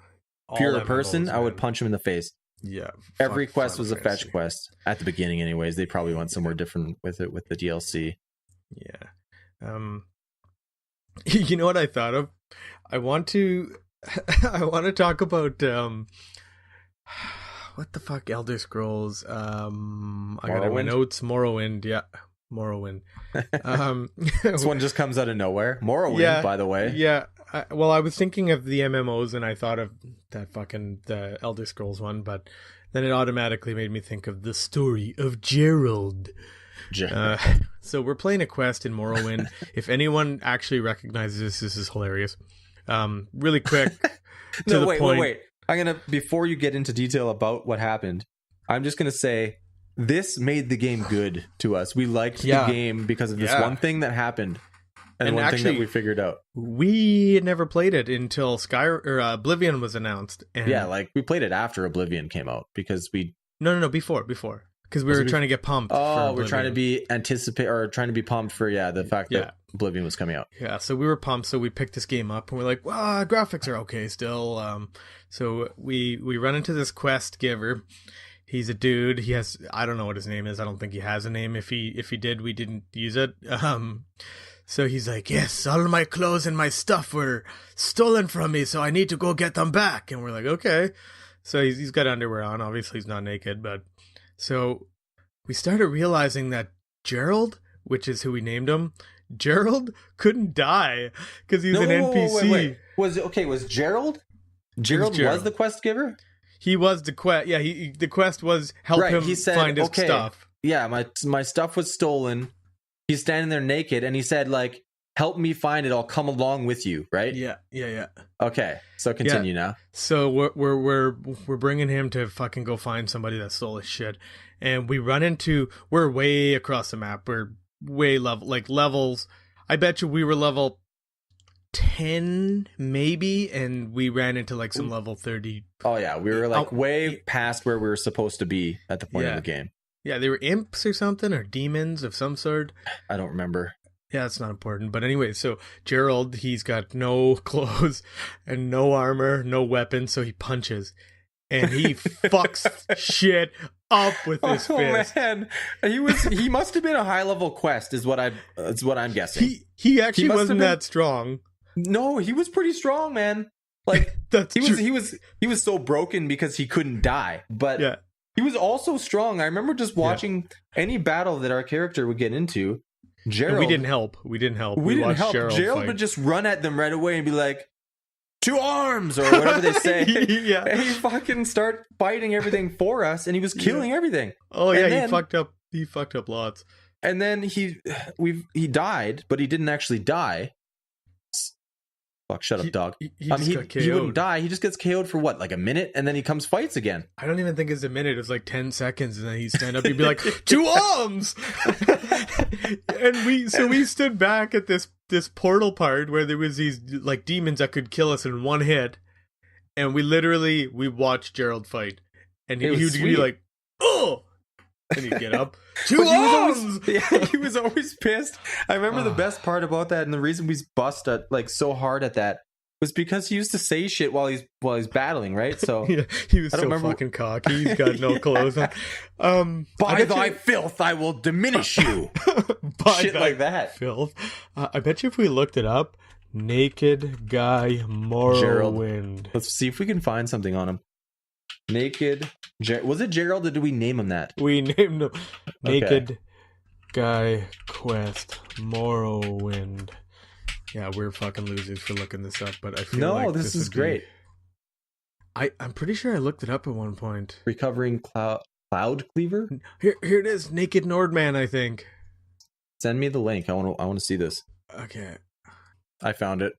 If you're a person, I would punch him in the face. Yeah. Every quest was a fetch quest at the beginning, anyways. They probably went somewhere different with it with the DLC. Yeah. You know what I thought of? I want to talk about what the fuck, Elder Scrolls. I got my notes. Morrowind. Yeah. Morrowind. This one just comes out of nowhere. Morrowind, by the way. Yeah. Well, I was thinking of the MMOs and I thought of that fucking the Elder Scrolls one, but then it automatically made me think of the story of Gerald. So we're playing a quest in Morrowind. If anyone actually recognizes this is hilarious. Really quick. Wait. I'm gonna, before you get into detail about what happened, I'm just gonna say this made the game good to us. We liked the game because of this one thing that happened. And one thing that we figured out. We never played it until Oblivion was announced. And yeah, like we played it after Oblivion came out because we... No, before. Because we were trying to get pumped. Oh, we're trying to be pumped for the fact that Oblivion was coming out. Yeah, so we were pumped, so we picked this game up and we're like, wow, graphics are okay still. So we run into this quest giver. He's a dude. He has, I don't know what his name is. I don't think he has a name. If he did, we didn't use it. So he's like, yes, all my clothes and my stuff were stolen from me, so I need to go get them back. And we're like, okay. So he's got underwear on. Obviously, he's not naked, but so we started realizing that Gerald, which is who we named him, Gerald couldn't die because he's an NPC. Wait. Was Gerald? Gerald was the quest giver? He was the quest. Yeah, the quest was help him find his stuff. Yeah, my stuff was stolen. He's standing there naked, and he said, like, help me find it. I'll come along with you, right? Yeah. Okay, so continue now. So we're bringing him to fucking go find somebody that stole his shit, and we're way across the map. We're way levels. I bet you we were level 10 maybe, and we ran into like some level 30. Oh yeah, we were like way past where we were supposed to be at the point of the game. Yeah, they were imps or something, or demons of some sort. I don't remember. Yeah, it's not important. But anyway, so Gerald, he's got no clothes and no armor, no weapon, so he punches. And he fucks shit up with his fist. Man, he must have been a high level quest, is what I'm guessing. He actually wasn't that strong. No, he was pretty strong, man. Like he was so broken because he couldn't die, but he was also strong. I remember just watching any battle that our character would get into. Gerald, and we didn't help. We didn't help. Gerald would just run at them right away and be like, "To arms!" or whatever they say. And he fucking start fighting everything for us, and he was killing everything. Oh yeah, then, he fucked up lots. And then he died, but he didn't actually die. Fuck, shut up, dog. He wouldn't die. He just gets KO'd for what, like a minute, and then he comes fights again. I don't even think it's a minute. It's like 10 seconds, and then he'd stand up and be like, "To arms!" And we stood back at this portal part where there was these like demons that could kill us in one hit, and we watched Gerald fight, and he would be like, "Oh!" And he'd get up. He was always pissed. I remember the best part about that, and the reason we bust like so hard at that was because he used to say shit while he's battling, right? So he was fucking cocky. He's got no clothes on. By thy filth, I will diminish you. Shit like that. Filth. I bet you if we looked it up, naked guy Morrowind. Gerald. Let's see if we can find something on him. Naked. Was it Gerald, or did we name him that? We named him Naked Guy Quest Morrowind. Yeah, we're fucking losers for looking this up, but I feel like this is great. I'm pretty sure I looked it up at one point. Recovering Cloud Cleaver? Here it is, Naked Nordman, I think. Send me the link. I want to see this. Okay. I found it.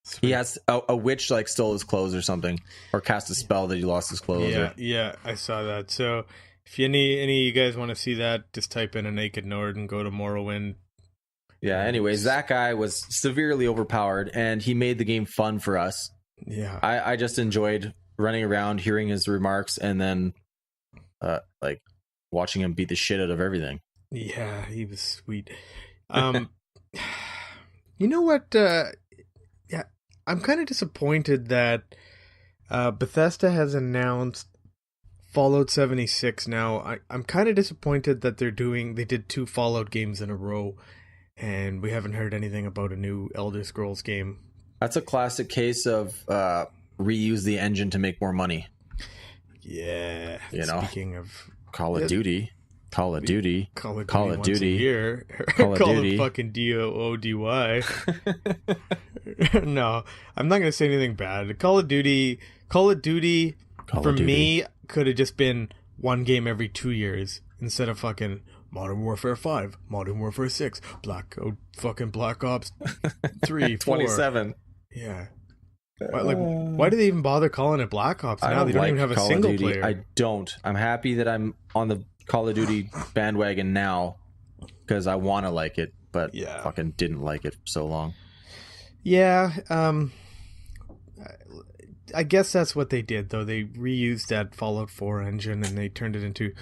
Sweet. He has a witch like stole his clothes or something, or cast a spell that he lost his clothes. Yeah, I saw that. So if any of you guys want to see that, just type in a Naked Nord and go to Morrowind. Yeah. Anyways, that guy was severely overpowered, and he made the game fun for us. Yeah, I just enjoyed running around, hearing his remarks, and then like watching him beat the shit out of everything. Yeah, he was sweet. You know what? I'm kind of disappointed that Bethesda has announced Fallout 76 now. I'm kind of disappointed that they did 2 Fallout games in a row, and we haven't heard anything about a new Elder Scrolls game. That's a classic case of reuse the engine to make more money. Yeah. Speaking of Call of Duty. Call of Duty. Call of Duty. Call of fucking DOODY. No, I'm not going to say anything bad. Call of Duty for me could have just been one game every 2 years instead of fucking Modern Warfare 5, Modern Warfare 6, Black Ops 3, 4. 27. Yeah. Why do they even bother calling it Black Ops now? They don't even have a single player. I don't. I'm happy that I'm on the Call of Duty bandwagon now because I want to like it, but fucking didn't like it for so long. Yeah, I guess that's what they did, though. They reused that Fallout 4 engine and they turned it into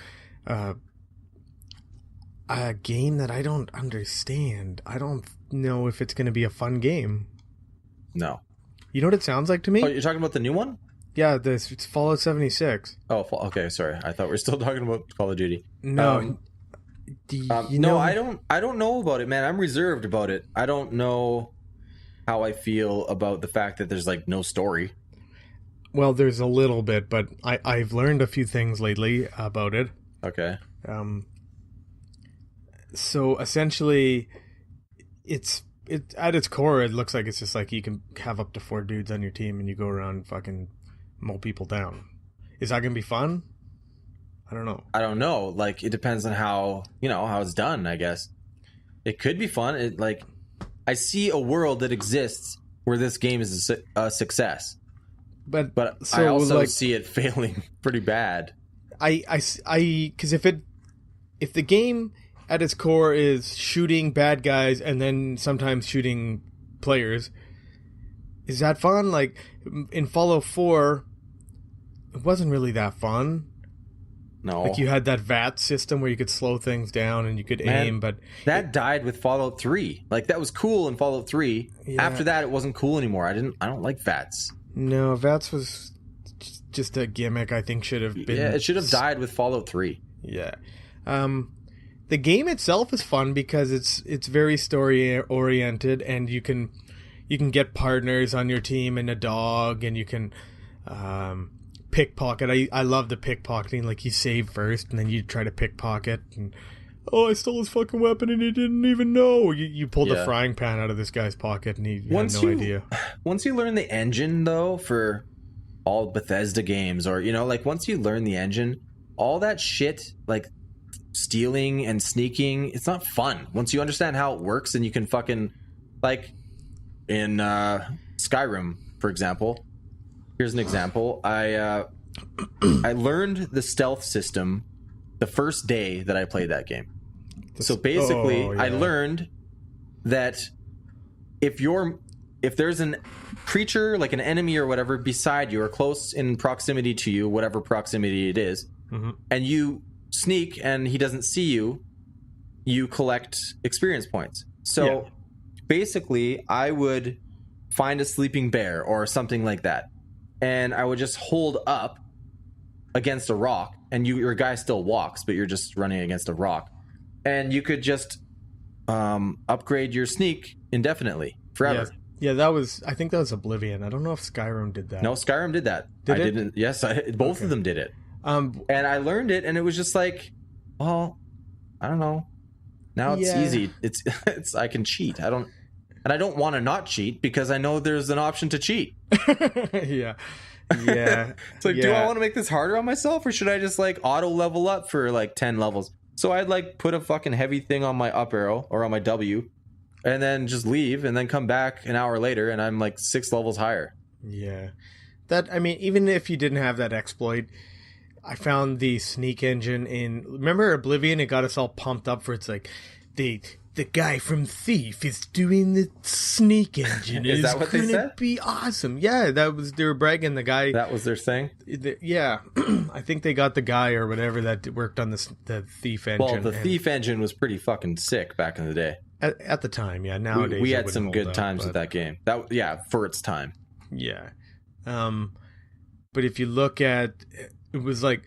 a game that I don't understand. I don't know if it's going to be a fun game. No. You know what it sounds like to me? Oh, you're talking about the new one? Yeah, it's Fallout 76. Oh, okay, sorry. I thought we were still talking about Call of Duty. No. No, I don't know about it, man. I'm reserved about it. I don't know how I feel about the fact that there's like no story. Well, there's a little bit, but I've learned a few things lately about it. Okay. So essentially, it at its core, it looks like it's just like you can have up to 4 dudes on your team and you go around and fucking mow people down. Is that gonna be fun? I don't know. Like, it depends on how it's done, I guess. It could be fun. I see a world that exists where this game is a success. But I also see it failing pretty bad. Because if the game at its core is shooting bad guys and then sometimes shooting players, is that fun? Like in Fallout 4, it wasn't really that fun. No. Like you had that VAT system where you could slow things down and you could aim, but that died with Fallout 3. Like that was cool in Fallout 3. Yeah. After that, it wasn't cool anymore. I don't like VATs. No, VATs was just a gimmick. I think should have been. Yeah, it should have died with Fallout 3. Yeah. The game itself is fun because it's very story oriented, and you can get partners on your team and a dog, and you can pickpocket. I love the pickpocketing. Like you save first, and then you try to pickpocket, and I stole his fucking weapon, and he didn't even know. You pulled a frying pan out of this guy's pocket, and he had no idea. Once you learn the engine, though, for all Bethesda games, or once you learn the engine, all that shit, like stealing and sneaking, it's not fun. Once you understand how it works, and you can fucking, like in Skyrim, for example. Here's an example. I learned the stealth system the first day that I played that game. So basically, I learned that if there's a creature, like an enemy or whatever, beside you or close in proximity to you, whatever proximity it is, and you sneak and he doesn't see you, you collect experience points. So basically, I would find a sleeping bear or something like that, and I would just hold up against a rock, and your guy still walks, but you're just running against a rock, and you could just upgrade your sneak indefinitely forever. Yeah, I think that was Oblivion. I don't know if Skyrim did that. No, Skyrim did that. Didn't. Yes, both of them did it. And I learned it, and it was just like, well, I don't know. Now it's easy. It's I can cheat. I don't want to not cheat because I know there's an option to cheat. Yeah. It's like, do I want to make this harder on myself, or should I just like auto level up for like 10 levels? So I'd like put a fucking heavy thing on my up arrow or on my W, and then just leave, and then come back an hour later, and I'm like 6 levels higher. Yeah. Even if you didn't have that exploit, I found the sneak engine remember Oblivion? It got us all pumped up for it's like the guy from Thief is doing the sneak engine. Is that what they said? It's gonna be awesome. Yeah, they were bragging. The guy. That was their thing? Yeah. I think they got the guy or whatever that worked on the Thief engine. Well, the Thief engine was pretty fucking sick back in the day. At the time, yeah. Nowadays, we had some good times with that game. For its time. Yeah. But if you look at it, was like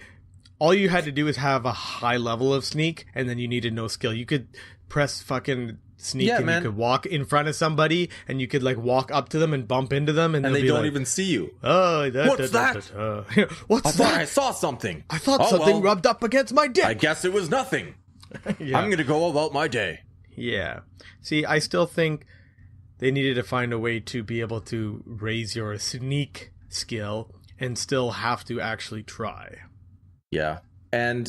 all you had to do is have a high level of sneak, and then you needed no skill. You could press fucking sneak, and you could walk in front of somebody, and you could like walk up to them and bump into them, and they don't even see you. What's that? What's that? I saw something. I thought something rubbed up against my dick. I guess it was nothing. I'm gonna go about my day. Yeah. See, I still think they needed to find a way to be able to raise your sneak skill and still have to actually try. Yeah. And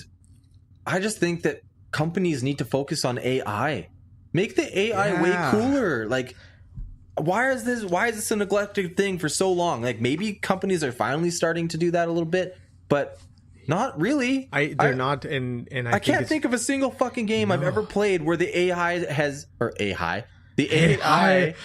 I just think that companies need to focus on AI. Make the AI way cooler. Like, why is this a neglected thing for so long? Like, maybe companies are finally starting to do that a little bit, but not really. They're not, and I can't think of a single fucking game I've ever played where the AI has, or AI, the AI,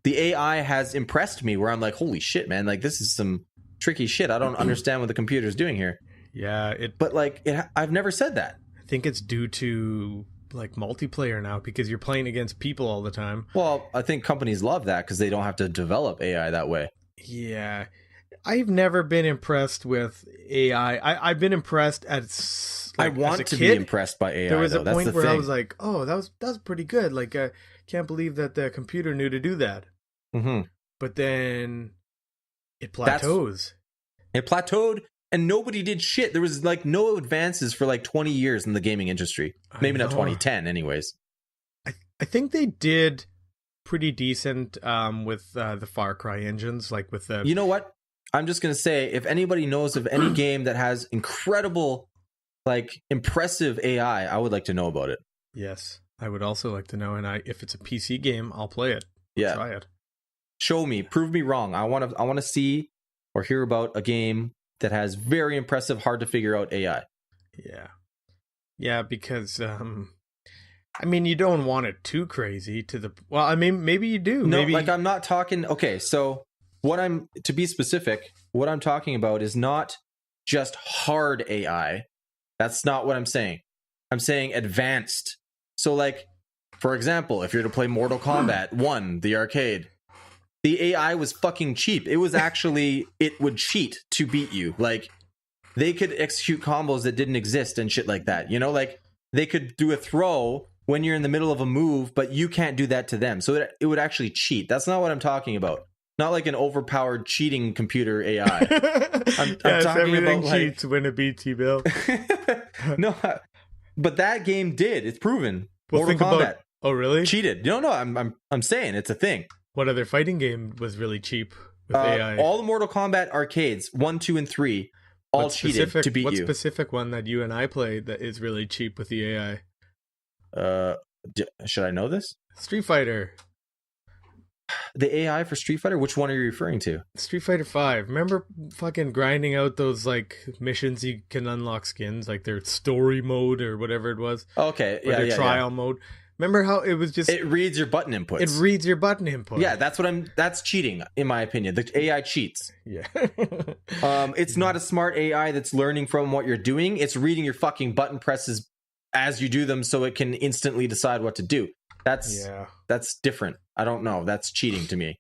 the AI has impressed me, where I'm like, holy shit, man, like this is some tricky shit. I don't understand what the computer's doing here. Yeah, but like, I've never said that. I think it's due to like multiplayer now, because you're playing against people all the time. Well, I think companies love that because they don't have to develop AI that way. Yeah, I've never been impressed with AI. I've been impressed I want to be impressed by AI. There was a point where I was like, oh, that was pretty good. Like, I can't believe that the computer knew to do that. Mm-hmm. But then it plateaus. It plateaued. And nobody did shit. There was like no advances for like 20 years in the gaming industry. Maybe not 2010 anyways. I think they did pretty decent with the Far Cry engines, like with the... You know what? I'm just going to say, if anybody knows of any game that has incredible, like impressive AI, I would like to know about it. Yes, I would also like to know. And if it's a PC game, I'll play it. Yeah. Try it. Show me, prove me wrong. I want to see or hear about a game that has very impressive, hard to figure out AI. Yeah, because I mean, you don't want it too crazy to the... Well, I mean, maybe you do. No, maybe... like I'm not talking... Okay, so to be specific, what I'm talking about is not just hard AI. That's not what I'm saying. I'm saying advanced. So like, for example, if you're to play Mortal Kombat 1, the arcade, the AI was fucking cheap. It was actually, it would cheat to beat you. Like, they could execute combos that didn't exist and shit like that. You know, like, they could do a throw when you're in the middle of a move, but you can't do that to them. So it would actually cheat. That's not what I'm talking about. Not like an overpowered cheating computer AI. I'm talking about like... cheats when it beats you, Bill. No, but that game did. It's proven. Well, Mortal Kombat. Oh, really? Cheated. No, I'm saying it's a thing. What other fighting game was really cheap with AI? All the Mortal Kombat arcades, 1, 2, and 3, all cheated to beat you. What specific one that you and I played that is really cheap with the AI? Should I know this? Street Fighter. The AI for Street Fighter? Which one are you referring to? Street Fighter 5. Remember fucking grinding out those like missions you can unlock skins, like their story mode or whatever it was? Okay, or their trial mode. Remember how it was just... It reads your button inputs. It reads your button input. Yeah, that's cheating, in my opinion. The AI cheats. Yeah. It's not a smart AI that's learning from what you're doing. It's reading your fucking button presses as you do them so it can instantly decide what to do. That's different. I don't know. That's cheating to me.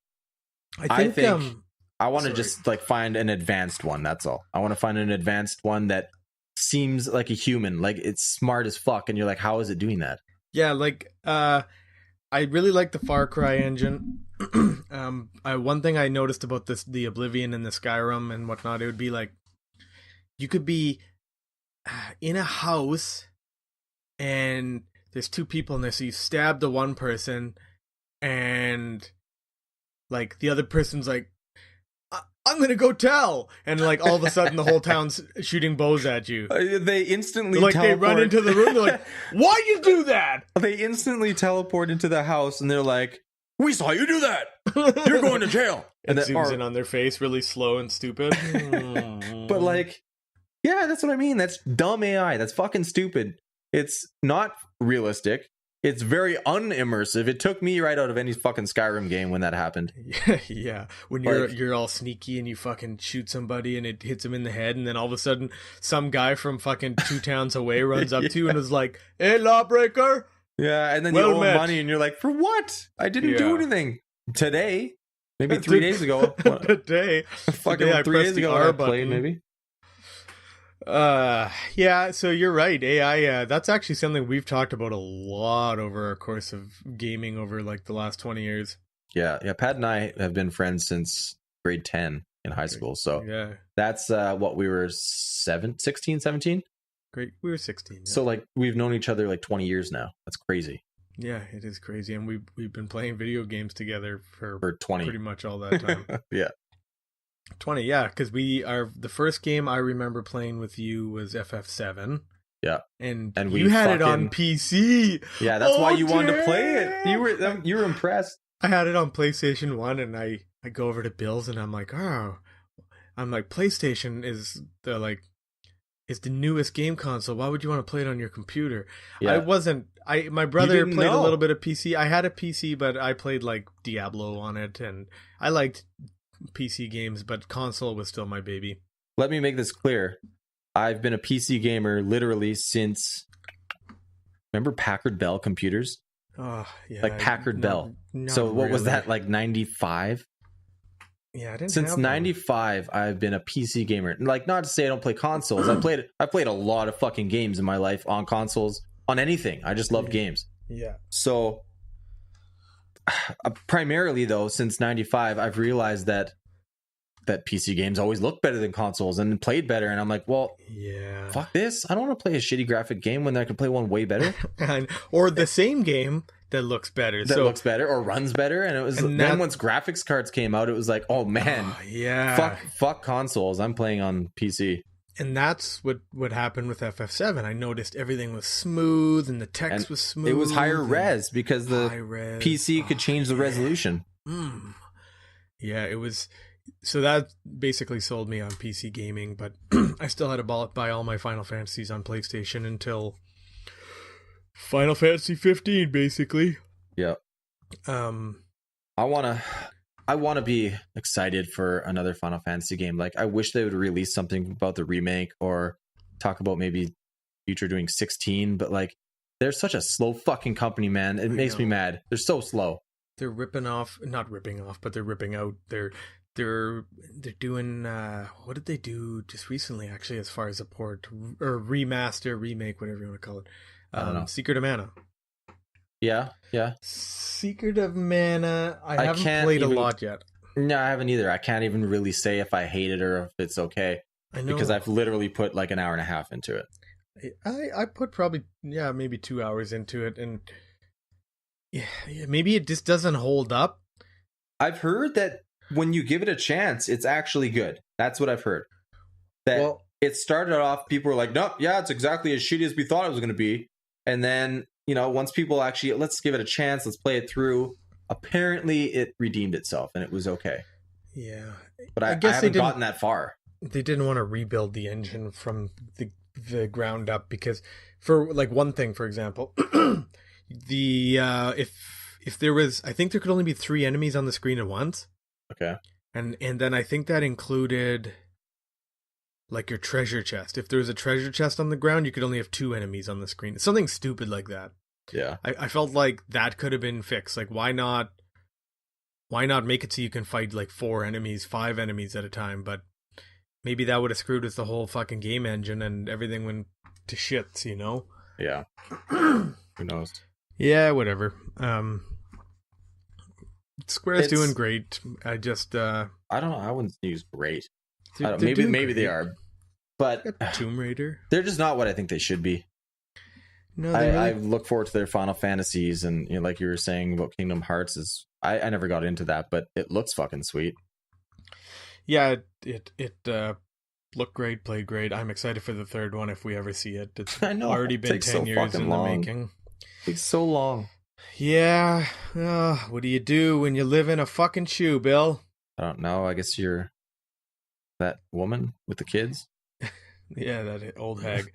I think I want to just like find an advanced one. That's all. I want to find an advanced one that seems like a human, like it's smart as fuck. And you're like, how is it doing that? Yeah, like I really like the Far Cry engine. One thing I noticed about the Oblivion and the Skyrim and whatnot, it would be like you could be in a house and there's two people in there, so you stab the one person and like the other person's like, I'm gonna go tell, and like all of a sudden the whole town's shooting bows at you. They instantly they run into the room. They're like, "Why'd you do that?" They instantly teleport into the house, and they're like, "We saw you do that. You're going to jail." And it zooms in on their face, really slow and stupid. But like, yeah, that's what I mean. That's dumb AI. That's fucking stupid. It's not realistic. It's very unimmersive. It took me right out of any fucking Skyrim game when that happened. Yeah. When you're all sneaky and you fucking shoot somebody and it hits him in the head, and then all of a sudden some guy from fucking 2 towns away runs up to you and is like, "Hey, lawbreaker." Yeah, and then you owe money and you're like, "For what? I didn't do anything." Today, maybe 3 days ago. Today fucking 3 days ago I played maybe. Yeah, so you're right. AI, that's actually something we've talked about a lot over our course of gaming over like the last 20 years. Yeah, Pat and I have been friends since grade 10 in high school. So yeah, that's what we were 16, 17? Great, we were 16. Yeah. So like we've known each other like 20 years now. That's crazy. Yeah, it is crazy, and we've been playing video games together for 20, pretty much all that time. Yeah. 20, yeah, because the first game I remember playing with you was FF7. Yeah. And you had it on PC. Yeah, that's why you wanted to play it. You were impressed. I had it on PlayStation 1, and I go over to Bill's, and I'm like, PlayStation is the newest game console. Why would you want to play it on your computer? Yeah. My brother played a little bit of PC. I had a PC, but I played like Diablo on it, and I liked PC games, but console was still my baby. Let me make this clear. I've been a PC gamer literally since, remember Packard Bell computers? Oh, yeah. Like Packard Bell. So what was that, like 95? Yeah, I didn't. Since 95, I've been a PC gamer. Like, not to say I don't play consoles. I played a lot of fucking games in my life on consoles, on anything. I just love games. Yeah. So primarily though, since 95, I've realized that PC games always look better than consoles and played better. And I'm like, well, yeah, fuck this. I don't want to play a shitty graphic game when I can play one way better. Or the same game that looks better. Looks better or runs better. And it was then once graphics cards came out, it was like, oh man, yeah, fuck consoles. I'm playing on PC. And that's what happened with FF7. I noticed everything was smooth and the text was smooth. It was higher res because the PC could change the resolution. Yeah, it was. So that basically sold me on PC gaming, but I still had to buy all my Final Fantasies on PlayStation until Final Fantasy 15, basically. Yeah. I want to be excited for another Final Fantasy game. Like, I wish they would release something about the remake or talk about maybe future doing 16, but like, they're such a slow fucking company, man. It makes me mad. They're so slow. They're not ripping off, but they're ripping out. They're doing what did they do just recently, actually, as far as a port or remaster, remake, whatever you want to call it? I don't know. Secret of Mana. Yeah. Secret of Mana. I haven't played a lot yet. No, I haven't either. I can't even really say if I hate it or if it's okay. I know, because I've literally put like an hour and a half into it. I put probably maybe 2 hours into it, and maybe it just doesn't hold up. I've heard that when you give it a chance, it's actually good. That's what I've heard. It started off, people were like, nope, yeah, it's exactly as shitty as we thought it was going to be. And then, once people actually, let's give it a chance, let's play it through, apparently it redeemed itself and it was okay. Yeah. But I guess I haven't gotten that far. They didn't want to rebuild the engine from the ground up because, for like one thing, for example, if there was, I think there could only be 3 enemies on the screen at once. Okay. And then I think that included like your treasure chest. If there was a treasure chest on the ground, you could only have 2 enemies on the screen. Something stupid like that. Yeah. I felt like that could have been fixed. Like, why not make it so you can fight like 4 enemies, 5 enemies at a time? But maybe that would have screwed with the whole fucking game engine and everything went to shits, Yeah. Who knows? Yeah, whatever. Square's doing great. I just I don't know. I wouldn't use great. Maybe they are, but Tomb Raider. They're just not what I think they should be. No, I look forward to their Final Fantasies, and like you were saying about Kingdom Hearts, I never got into that, but it looks fucking sweet. Yeah, it looked great, played great. I'm excited for the third one if we ever see it. It's already been 10 years in the making. It takes so long. Yeah. What do you do when you live in a fucking shoe, Bill? I don't know. I guess you're that woman with the kids. Yeah, that old hag.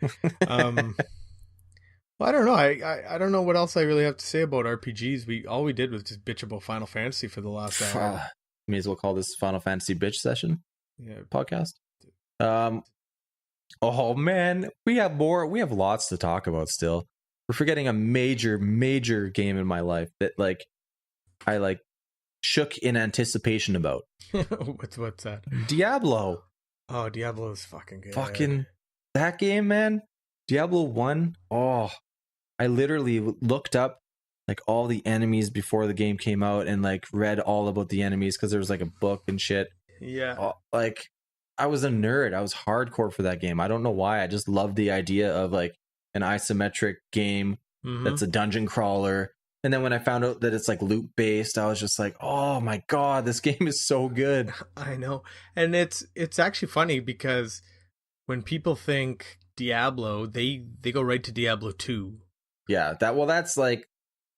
Well, I don't know. I don't know what else I really have to say about RPGs. All we did was just bitch about Final Fantasy for the last hour. May as well call this Final Fantasy bitch session. Yeah, podcast. Oh man, we have more. We have lots to talk about still. We're forgetting a major game in my life that I shook in anticipation about. What's that? Diablo. Oh, Diablo is fucking good. Fucking that game, man. Diablo 1. Oh, I literally looked up like all the enemies before the game came out and like read all about the enemies because there was like a book and shit. Yeah. Like I was a nerd. I was hardcore for that game. I don't know why. I just loved the idea of like an isometric game that's a dungeon crawler. And then when I found out that it's like loot based, I was just like, oh my God, this game is so good. I know. And it's actually funny because when people think Diablo, they go right to Diablo 2. Yeah, that's like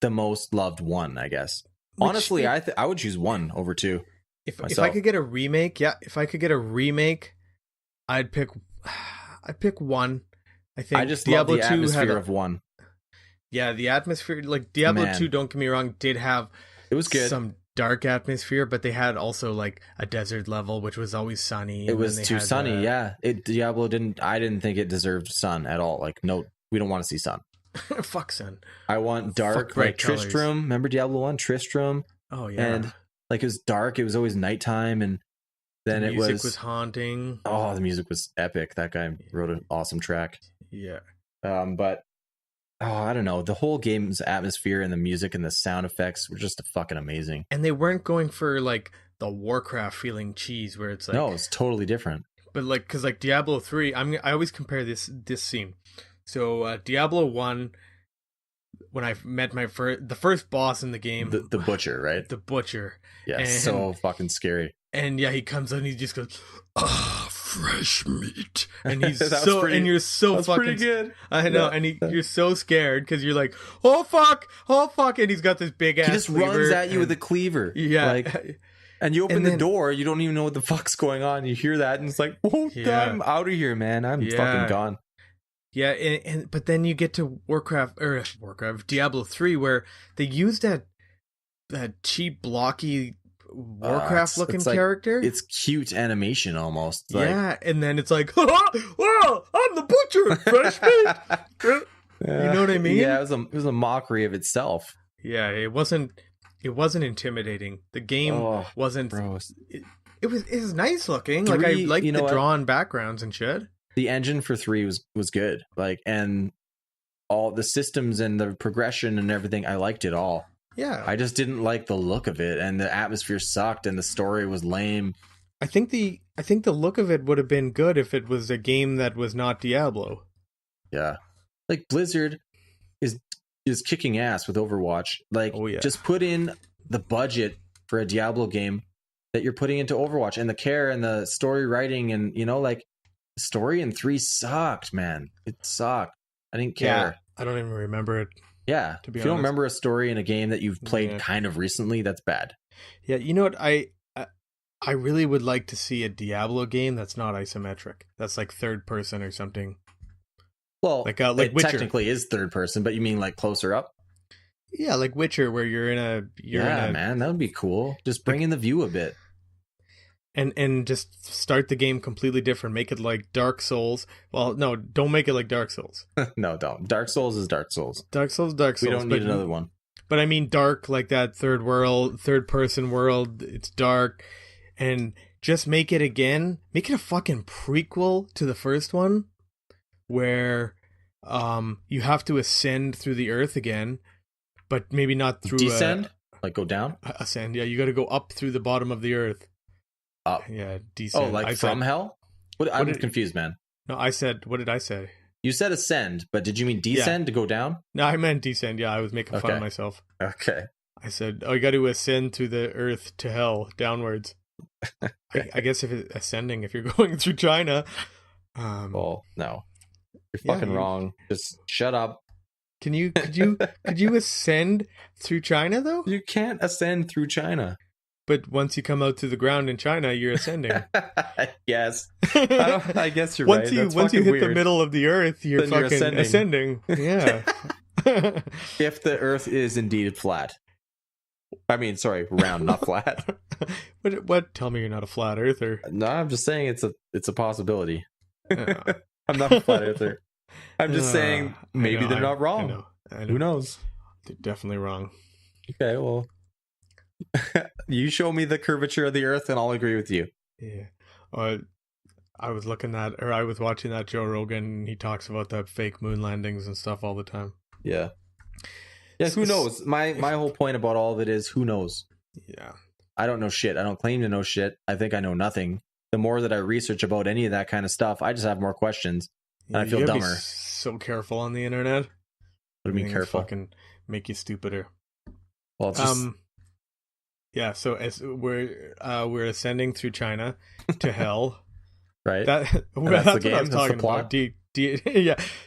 the most loved one, I guess. Honestly, I would choose 1 over 2. If I could get a remake, I'd pick 1. I think I just Diablo love the 2 atmosphere of 1. Yeah, the atmosphere, like Diablo 2, don't get me wrong, did have it was good. Some dark atmosphere, but they had also like a desert level, which was always sunny. It was too sunny, yeah. Diablo I didn't think it deserved sun at all. Like, no, we don't want to see sun. Fuck sun. I want dark, like Tristram. Colors. Remember Diablo 1? Tristram? Oh, yeah. And like it was dark, it was always nighttime, and then the music was haunting. Oh, the music was epic. That guy wrote an awesome track. Yeah. But I don't know. The whole game's atmosphere and the music and the sound effects were just fucking amazing. And they weren't going for like the Warcraft feeling cheese where it's like... No, it's totally different. But like, because like Diablo 3, I always compare this scene. So Diablo 1, when I met the first boss in the game... The Butcher, right? The Butcher. Yeah, so fucking scary. And yeah, he comes out and he just goes, fresh meat. And he's and you're so fucking pretty good. I know, and you're so scared because you're like, oh fuck, and he's got this big ass. He just runs at you with a cleaver. Yeah. Like, and you open the door, you don't even know what the fuck's going on. You hear that, and it's like, oh, I'm out of here, man. I'm fucking gone. Yeah, but then you get to Diablo 3, where they use that cheap, blocky Warcraft looking character. It's cute animation almost. Yeah, and then it's like, oh, I'm the Butcher, fresh meat. You know what I mean? Yeah, it was a mockery of itself. Yeah, it wasn't intimidating. The game wasn't. It was nice looking. 3, like I liked the drawn backgrounds and shit. The engine for 3 was good. Like, and all the systems and the progression and everything, I liked it all. Yeah. I just didn't like the look of it, and the atmosphere sucked, and the story was lame. I think the look of it would have been good if it was a game that was not Diablo. Yeah. Like Blizzard is kicking ass with Overwatch. Like, just put in the budget for a Diablo game that you're putting into Overwatch, and the care and the story writing, and like the story in 3 sucked, man. It sucked. I didn't care. Yeah, I don't even remember it. Yeah, if you don't remember a story in a game that you've played kind of recently, that's bad. Yeah, you know what? I really would like to see a Diablo game that's not isometric. That's like third person or something. Well, like it Witcher. Technically is third person, but you mean like closer up? Yeah, like Witcher, where you're in a... man, that would be cool. Just bring in the view a bit. And just start the game completely different. Make it like Dark Souls. Well, no, don't make it like Dark Souls. No, don't. Dark Souls is Dark Souls. Dark Souls, Dark Souls. We don't need another one. But I mean dark, like that third person world. It's dark. And just make it again. Make it a fucking prequel to the first one. Where you have to ascend through the earth again. But maybe not through... Descend? Like go down? Ascend, yeah. You got to go up through the bottom of the earth. Up. Yeah, descend. Oh, like from hell? I'm confused, man. No, what did I say? You said ascend, but did you mean descend to go down? No, I meant descend. Yeah, I was making fun of myself. Okay. I said, you got to ascend through the earth to hell, downwards. I guess if it's ascending, if you're going through China. Well, no. You're fucking wrong. Just shut up. Could you ascend through China, though? You can't ascend through China. But once you come out to the ground in China, you're ascending. Yes. I guess you're right. Once you hit the middle of the earth, you're ascending. Yeah. If the earth is indeed flat. I mean, sorry, round, not flat. What? Tell me you're not a flat earther. No, I'm just saying it's a possibility. I'm not a flat earther. I'm just saying maybe they're not wrong. I know. Who knows? They're definitely wrong. Okay, well... You show me the curvature of the earth and I'll agree with you. Yeah. I was watching that Joe Rogan, and he talks about the fake moon landings and stuff all the time. Yeah. Yeah, who knows? My whole point about all of it is who knows? Yeah. I don't know shit. I don't claim to know shit. I think I know nothing. The more that I research about any of that kind of stuff, I just have more questions. And I feel dumber. Be so careful on the internet. What do you mean careful? Fucking make you stupider. Well, it's just... Yeah, so as we're ascending through China to hell, right? That's the game. what I was talking about. Do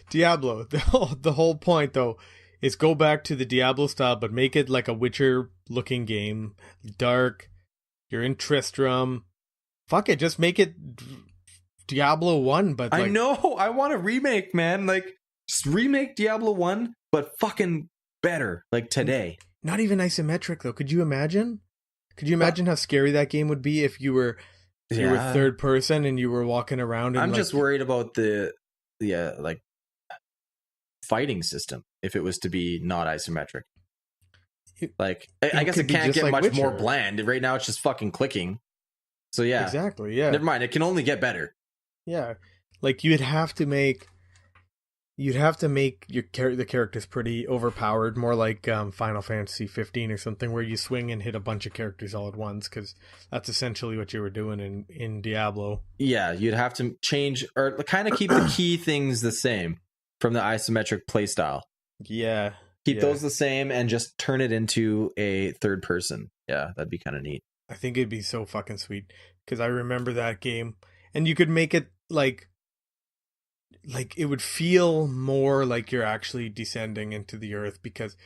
Diablo. The whole point though is go back to the Diablo style, but make it like a Witcher looking game. Dark. You're in Tristram. Fuck it, just make it Diablo 1, but like, I know, I want a remake, man. Like, just remake Diablo 1, but fucking better, like today. Not even isometric though. Could you imagine? Could you imagine how scary that game would be if you were third person and you were walking around? And I'm just worried about the like fighting system if it was to be not isometric. Like, I guess it can't get like much more bland. Right now, it's just fucking clicking. So yeah, exactly. Yeah, never mind. It can only get better. Yeah, like you'd have to make the characters pretty overpowered, more like Final Fantasy 15 or something, where you swing and hit a bunch of characters all at once, because that's essentially what you were doing in Diablo. Yeah, you'd have to change or kind of keep the key things the same from the isometric playstyle. Yeah. Keep those the same and just turn it into a third person. Yeah, that'd be kind of neat. I think it'd be so fucking sweet, because I remember that game, and you could make it like it would feel more like you're actually descending into the earth, because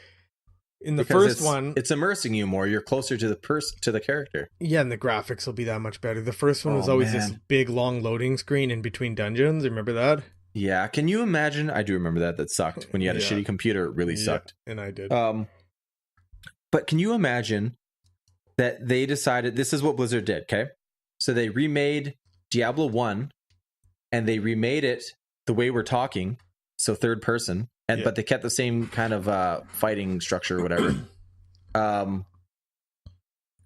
in the first one it's immersing you more. You're closer to the character. Yeah, and the graphics will be that much better. The first one was always this big long loading screen in between dungeons. Remember that? Yeah, can you imagine? I do remember that. That sucked. When you had a shitty computer, it really sucked. And I did. But can you imagine that they decided this is what Blizzard did, okay? So they remade Diablo 1 and they remade it the way we're talking, so third person, but they kept the same kind of fighting structure or whatever.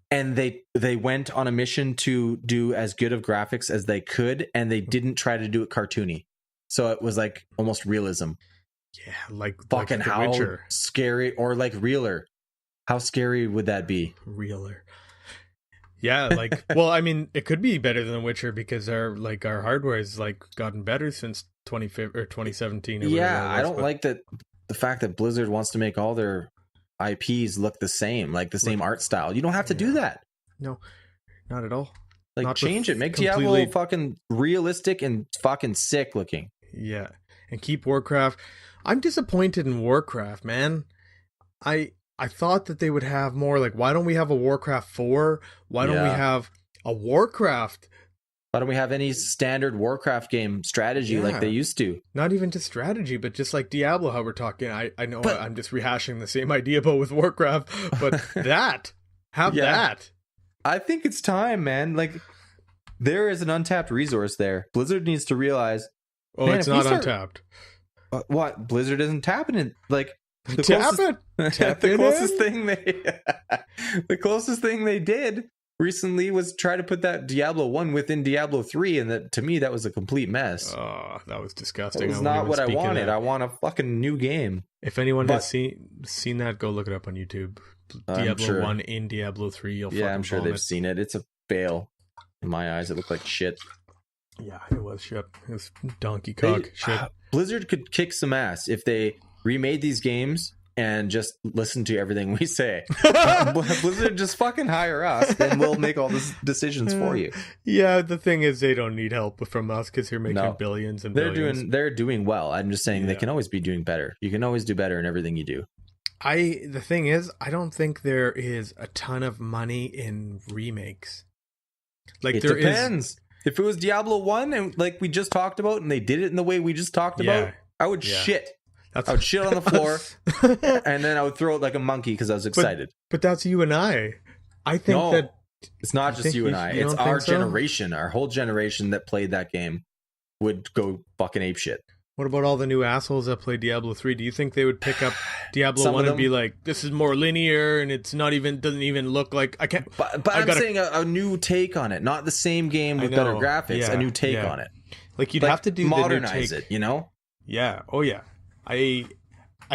And they went on a mission to do as good of graphics as they could, and they didn't try to do it cartoony. So it was like almost realism. Yeah, like fucking like how Witcher. Scary, or like realer. How scary would that be? Realer. Yeah, like, well, I mean, it could be better than The Witcher, because our hardware has like gotten better since 2017. Or yeah, I don't like that the fact that Blizzard wants to make all their IPs look the same, like the same art style. You don't have to do that. No, not at all. Like, not change it. Make Diablo fucking realistic and fucking sick looking. Yeah, and keep Warcraft. I'm disappointed in Warcraft, man. I thought that they would have more, like, why don't we have a Warcraft 4? Why don't we have a Warcraft? Why don't we have any standard Warcraft game strategy like they used to? Not even just strategy, but just like Diablo, how we're talking. I know I'm just rehashing the same idea, but with Warcraft. But that. I think it's time, man. Like, there is an untapped resource there. Blizzard needs to realize. Oh, man, it's not untapped. What? Blizzard isn't tapping it. Like, the closest thing they did recently was try to put that Diablo 1 within Diablo 3, and that, to me, that was a complete mess. Oh, that was disgusting. It was not what I wanted. I want a fucking new game. If anyone has seen that, go look it up on YouTube. Diablo 1 in Diablo 3. You'll I'm sure they've seen it. It's a fail. In my eyes, it looked like shit. Yeah, it was shit. It was donkey cock shit. Blizzard could kick some ass if they remade these games and just listen to everything we say. Blizzard, just fucking hire us, and we'll make all these decisions for you. Yeah, the thing is, they don't need help from us, because you're making billions and billions. They're doing well. I'm just saying they can always be doing better. You can always do better in everything you do. The thing is, I don't think there is a ton of money in remakes. Like, it depends. If it was Diablo 1 and like we just talked about, and they did it in the way we just talked about, I would shit. I would shit on the floor, and then I would throw it like a monkey because I was excited. But that's you and I. I think that it's not just you and I. It's our generation, our whole generation that played that game would go fucking apeshit. What about all the new assholes that play Diablo 3? Do you think they would pick up Diablo 1 and be like, this is more linear and it's not even, doesn't even look like, I can't. But I'm saying a new take on it, not the same game with better graphics, a new take on it. Like, you'd have to do modernize it, you know? Yeah. Oh yeah. I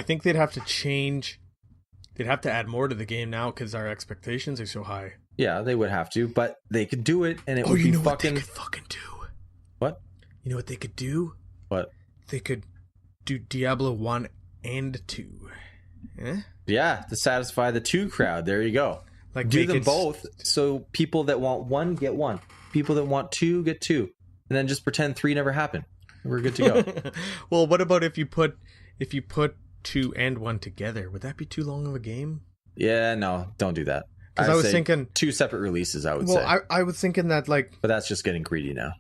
think they'd have to change. They'd have to add more to the game now, because our expectations are so high. Yeah, they would have to, but they could do it, and it would be fucking. What they could fucking do? What? You know what they could do? What? They could do Diablo 1 and 2. Yeah, to satisfy the 2 crowd. There you go. Like, do them both, so people that want 1 get 1, people that want 2 get 2, and then just pretend 3 never happened. we're good to go. Well, what about if you put 2 and 1 together? Would that be too long of a game? Yeah, no, don't do that. Because I was thinking 2 separate releases. I would say. Well, I was thinking that like, but that's just getting greedy now.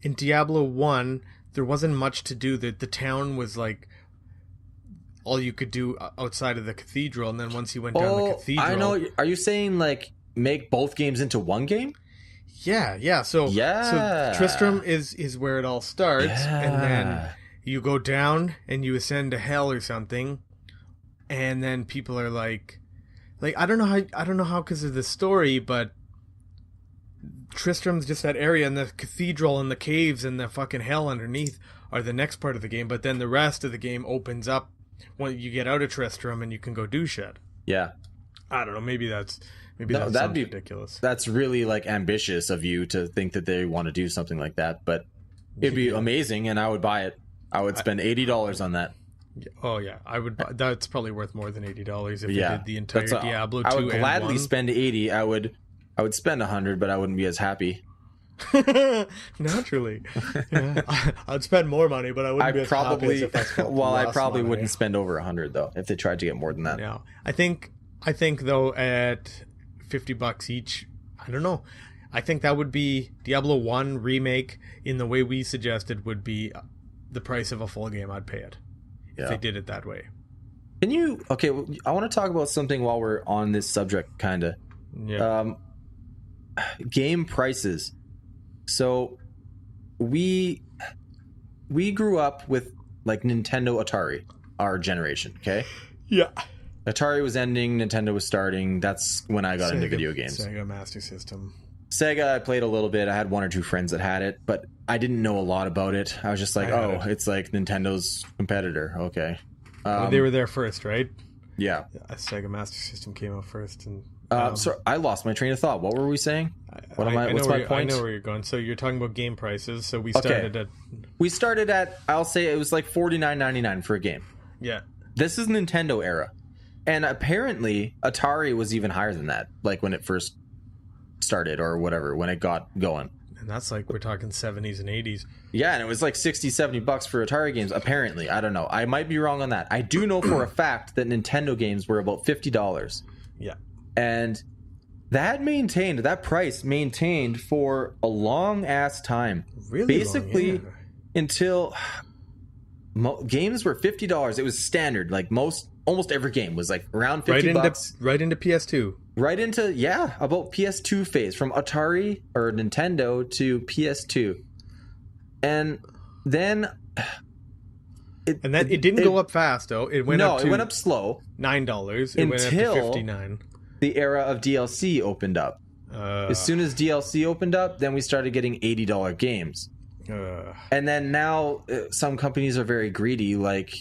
In Diablo 1, there wasn't much to do. The town was like all you could do outside of the cathedral, and then once you went down the cathedral, I know. Are you saying like make both games into one game? Yeah. So Tristram is where it all starts, and then you go down and you ascend to hell or something, and then people are like I don't know how because of the story, but Tristram's just that area, and the cathedral and the caves and the fucking hell underneath are the next part of the game. But then the rest of the game opens up when you get out of Tristram and you can go do shit. Yeah, I don't know. Maybe that'd be ridiculous. That's really like ambitious of you to think that they want to do something like that, but it'd be amazing, and I would buy it. I would spend $80 on that. Oh yeah, I would. That's probably worth more than $80 if they did the entire Diablo 2. I would gladly and 1. spend $80. I would spend $100, but I wouldn't be as happy. Naturally, yeah. I'd spend more money, but I wouldn't be as happy as if I spent I probably wouldn't spend over $100 though if they tried to get more than that. Yeah, I think though at $50 each, I don't know. I think that would be Diablo 1 remake in the way we suggested would be the price of a full game. I'd pay it if they did it that way. Can you? Okay, I want to talk about something while we're on this subject, kind of. Yeah. Game prices. So we grew up with like Nintendo, Atari, our generation. Okay. Yeah. Atari was ending, Nintendo was starting. That's when I got into video games. Sega Master System. Sega, I played a little bit. I had 1 or 2 friends that had it, but I didn't know a lot about it. I was just like, it's like Nintendo's competitor. Okay. They were there first, right? Yeah. Sega Master System came out first, and so I lost my train of thought. What were we saying? What's my point? I know where you're going. So you're talking about game prices. So we started at I'll say it was like $49.99 for a game. Yeah. This is Nintendo era, and apparently Atari was even higher than that. Like when it first started or whatever, when it got going. And that's like we're talking 70s and 80s. Yeah, and it was like $60-$70 for Atari games. Apparently, I don't know. I might be wrong on that. I do know for a fact that Nintendo games were about $50. Yeah. And that price maintained for a long ass time. Really? Basically, long, yeah. Until games were $50. It was standard. Like almost every game was like around $50. Right into PS2. Right into about PS2 phase, from Atari or Nintendo to PS2. And then it didn't go up fast though. It went up slow. $9. It went up to $59. The era of DLC opened up. As soon as DLC opened up, then we started getting $80 games. And then now some companies are very greedy, like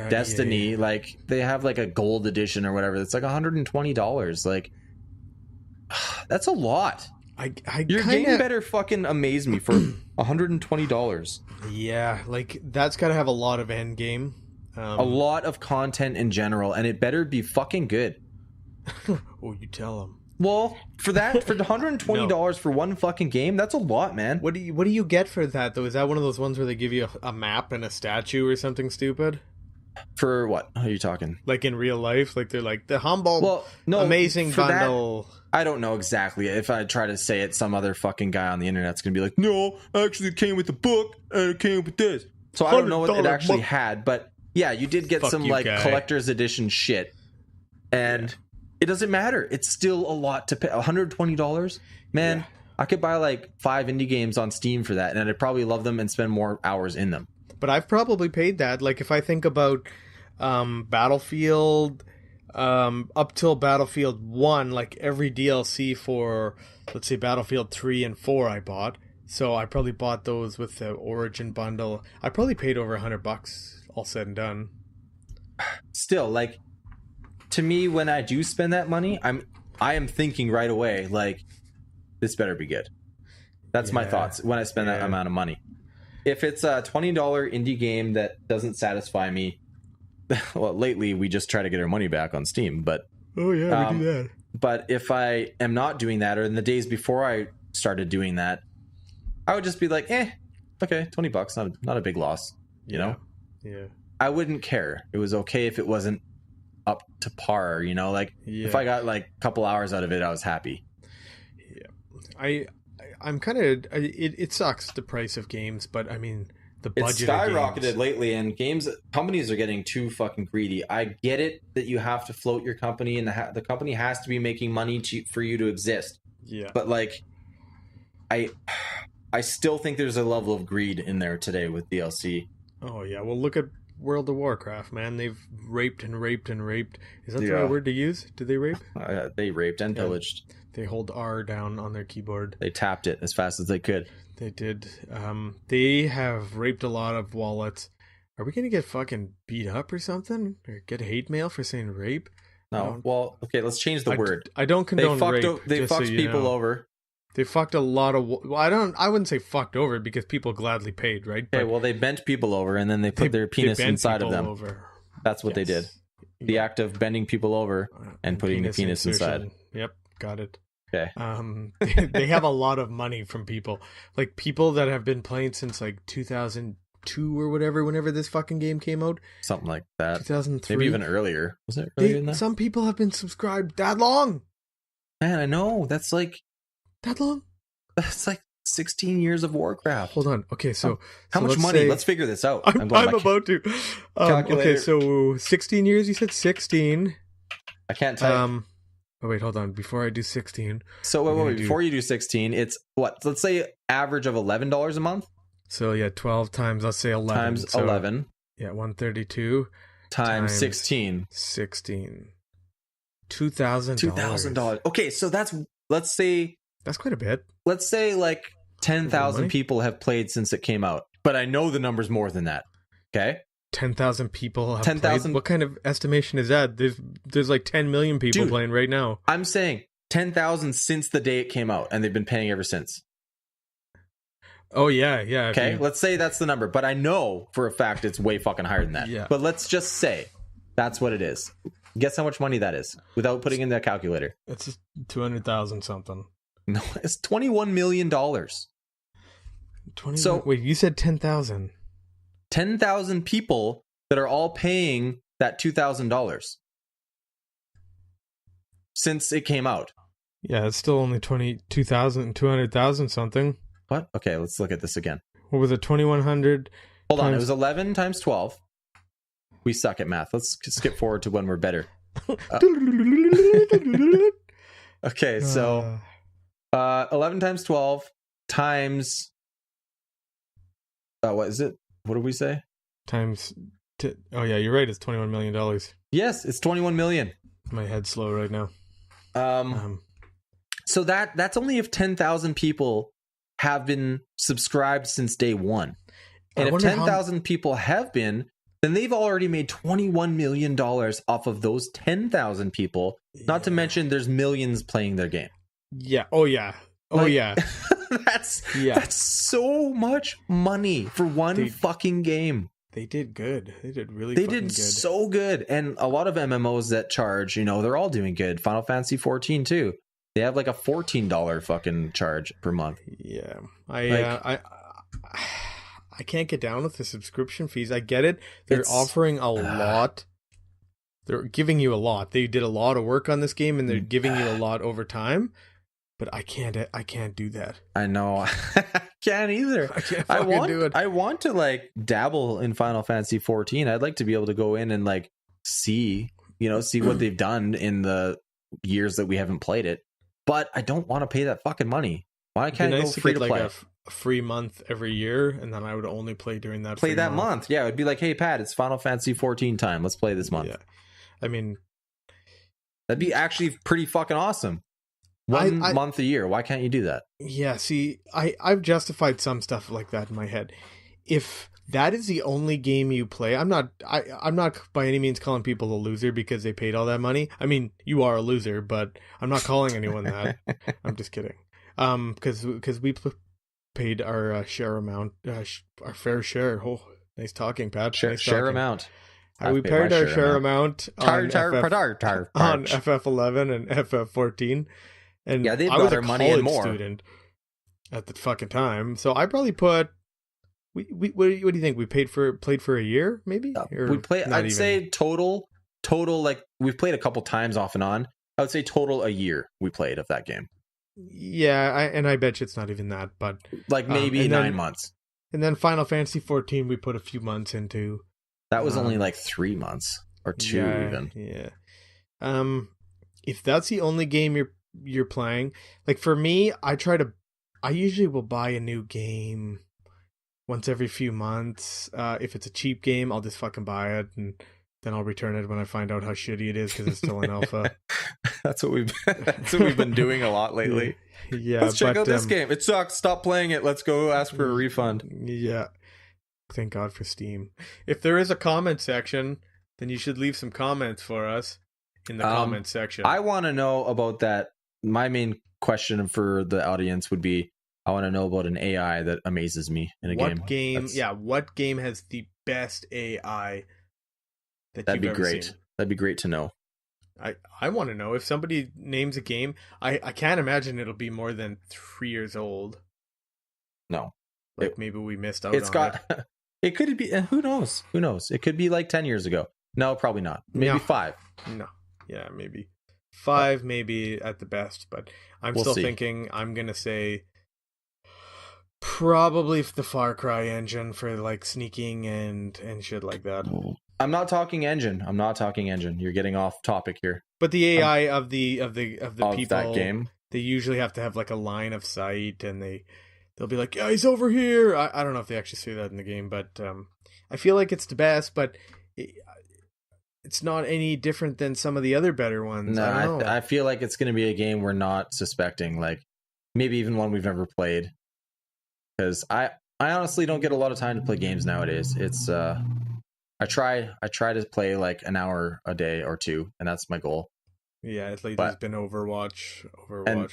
Destiny. Yeah. Like they have like a gold edition or whatever. That's like $120. Like that's a lot. Your game better fucking amaze me for $120. Yeah, like that's got to have a lot of end game. A lot of content in general, and it better be fucking good. Oh, you tell them. Well, for $120 for one fucking game, that's a lot, man. What do you get for that though? Is that one of those ones where they give you a map and a statue or something stupid? For what are you talking? Like in real life, like they're like the humble, amazing bundle. That, I don't know exactly. If I try to say it, some other fucking guy on the internet's gonna be like, "No, actually, it came with the book, and it came with this." So I don't know what it actually had, but yeah, you did get some like collector's edition shit, and it doesn't matter. It's still a lot to pay. $120, man. Yeah. I could buy like 5 indie games on Steam for that, and I'd probably love them and spend more hours in them. But I've probably paid that. Like if I think about Battlefield, up till Battlefield 1, like every DLC for, let's say, Battlefield 3 and 4 I bought. So I probably bought those with the Origin bundle. I probably paid over $100 all said and done. Still, like, to me, when I do spend that money, I am thinking right away, like, this better be good. That's my thoughts when I spend that amount of money. If it's a $20 indie game that doesn't satisfy me, well, lately we just try to get our money back on Steam, but we do that. But if I am not doing that, or in the days before I started doing that, I would just be like, okay, $20, not a big loss, you know? Yeah. I wouldn't care. It was okay if it wasn't up to par, you know? Like, if I got like a couple hours out of it, I was happy. Yeah. I'm kind of... It sucks, the price of games, but I mean... It's skyrocketed lately, and companies are getting too fucking greedy. I get it that you have to float your company, and the company has to be making money for you to exist. Yeah. But like, I still think there's a level of greed in there today with DLC. Oh yeah, well look at World of Warcraft, man. They've raped and raped and raped. Is that the right word to use? Did they rape? They raped and pillaged. They hold R down on their keyboard. They tapped it as fast as they could. They did. They have raped a lot of wallets. Are we going to get fucking beat up or something? Or get hate mail for saying rape? No. Well, okay, let's change the word. I don't condone rape. They fucked people over. They fucked a lot of... Well, I wouldn't say fucked over because people gladly paid, right? Okay, well, they bent people over and then they put their penis inside of them. Over. That's what they did. The act of bending people over and putting the penis inside. Yep, got it. Okay. They have a lot of money from people. Like people that have been playing since like 2002 or whatever, whenever this fucking game came out. Something like that. 2003. Maybe even earlier. Was it earlier than that? Some people have been subscribed that long. Man, I know. That's like... That long? That's like 16 years of Warcraft. Hold on. Okay, so... How much money? Let's figure this out. I'm about to. Okay, so 16 years? You said 16. I can't type. Oh, wait, hold on. Before I do 16... So, wait. Before you do 16, it's what? Let's say average of $11 a month? So, yeah, 12 times, let's say 11. Times 11. Yeah, 132. Times 16. 16. $2,000. $2,000. Okay, so let's say... That's quite a bit. Let's say like 10,000 people have played since it came out. But I know the number's more than that. Okay? 10,000 people have 10,000. What kind of estimation is that? There's like 10 million people playing right now. I'm saying 10,000 since the day it came out, and they've been paying ever since. Oh, yeah. Okay, let's say that's the number. But I know for a fact it's way fucking higher than that. Yeah. But let's just say that's what it is. Guess how much money that is without putting in the calculator. It's just 200,000 something. No, it's $21 million. So wait, you said 10,000. 10,000 people that are all paying that $2,000 since it came out. Yeah, it's still only 22,000, 200,000 something. What? Okay, let's look at this again. What was it? 2,100. Hold on, it was 11 times 12. We suck at math. Let's skip forward to when we're better. Okay, so 11 times 12 times what is it? What did we say? Oh yeah, you're right. It's $21 million. Yes, it's 21 million. My head's slow right now. So that's only if 10,000 people have been subscribed since day one. And if 10,000 people have been, then they've already made $21 million off of those 10,000 people. Yeah. Not to mention there's millions playing their game. Yeah. Oh yeah. Oh yeah. That's so much money for one fucking game. They did good. They did really They fucking did good. So good. And a lot of MMOs that charge, they're all doing good. Final Fantasy 14 too. They have like a $14 fucking charge per month. Yeah. I can't get down with the subscription fees. I get it. They're offering a lot. They're giving you a lot. They did a lot of work on this game and they're giving you a lot over time. But I can't do that. I know. I can't either. I can't fucking do it. I want to like dabble in Final Fantasy 14. I'd like to be able to go in and like see what they've done in the years that we haven't played it. But I don't want to pay that fucking money. Why can't I go free to play? A free month every year, and then I would only play during that. Play that month. Yeah, it would be like, hey Pat, it's Final Fantasy 14 time. Let's play this month. Yeah, I mean, that'd be actually pretty fucking awesome. One month a year. Why can't you do that? Yeah, see, I've justified some stuff like that in my head. If that is the only game you play, I'm not by any means calling people a loser because they paid all that money. I mean, you are a loser, but I'm not calling anyone that. I'm just kidding. Because we paid our share amount, our fair share. Oh, nice talking, Pat. Share amount. We paid our share amount on FF11 and FF14. And yeah, they've got their money and more. Student at the fucking time, so I probably put What do you think? We played for a year, maybe? We play. I'd say total. Like we've played a couple times off and on. I would say total a year we played of that game. Yeah, I bet you it's not even that, but like maybe 9 months. And then Final Fantasy 14 we put a few months into. That was only like 3 months or 2 even. Yeah. If that's the only game you're playing, like for me, I usually will buy a new game once every few months. If it's a cheap game, I'll just fucking buy it and then I'll return it when I find out how shitty it is because it's still in alpha. That's what we've been doing a lot lately. Yeah, let's check out this game. It sucks. Stop playing it. Let's go ask for a refund. Yeah. Thank God for Steam. If there is a comment section, then you should leave some comments for us in the comment section. I want to know about that. My main question for the audience would be, I want to know about an AI that amazes me in a game. What game has the best AI that'd be great. Seen? That'd be great to know. I want to know if somebody names a game. I can't imagine it'll be more than 3 years old. No, maybe we missed out. It could be. Who knows? It could be like 10 years ago. No, probably not. Maybe 5. No, yeah, maybe 5, maybe at the best. But we'll still thinking. I'm gonna say probably the Far Cry engine for like sneaking and shit like that. I'm not talking engine. You're getting off topic here. But the AI of the people that game, they usually have to have like a line of sight, and they'll be like, "Yeah, he's over here." I don't know if they actually say that in the game, but I feel like it's the best. But it's not any different than some of the other better ones. No, I feel like it's going to be a game we're not suspecting. Like maybe even one we've never played. Because I honestly don't get a lot of time to play games nowadays. It's I try to play like an hour a day or 2, and that's my goal. Yeah, it's like there's been Overwatch.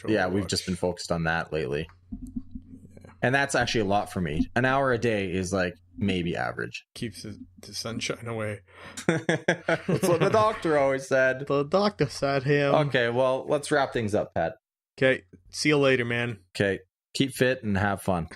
Yeah, we've just been focused on that lately. Yeah. And that's actually a lot for me. An hour a day is like maybe average. Keeps the sunshine away. That's what the doctor always said. The doctor said him. Okay, well, let's wrap things up, Pat. Okay, see you later, man. Okay, keep fit and have fun.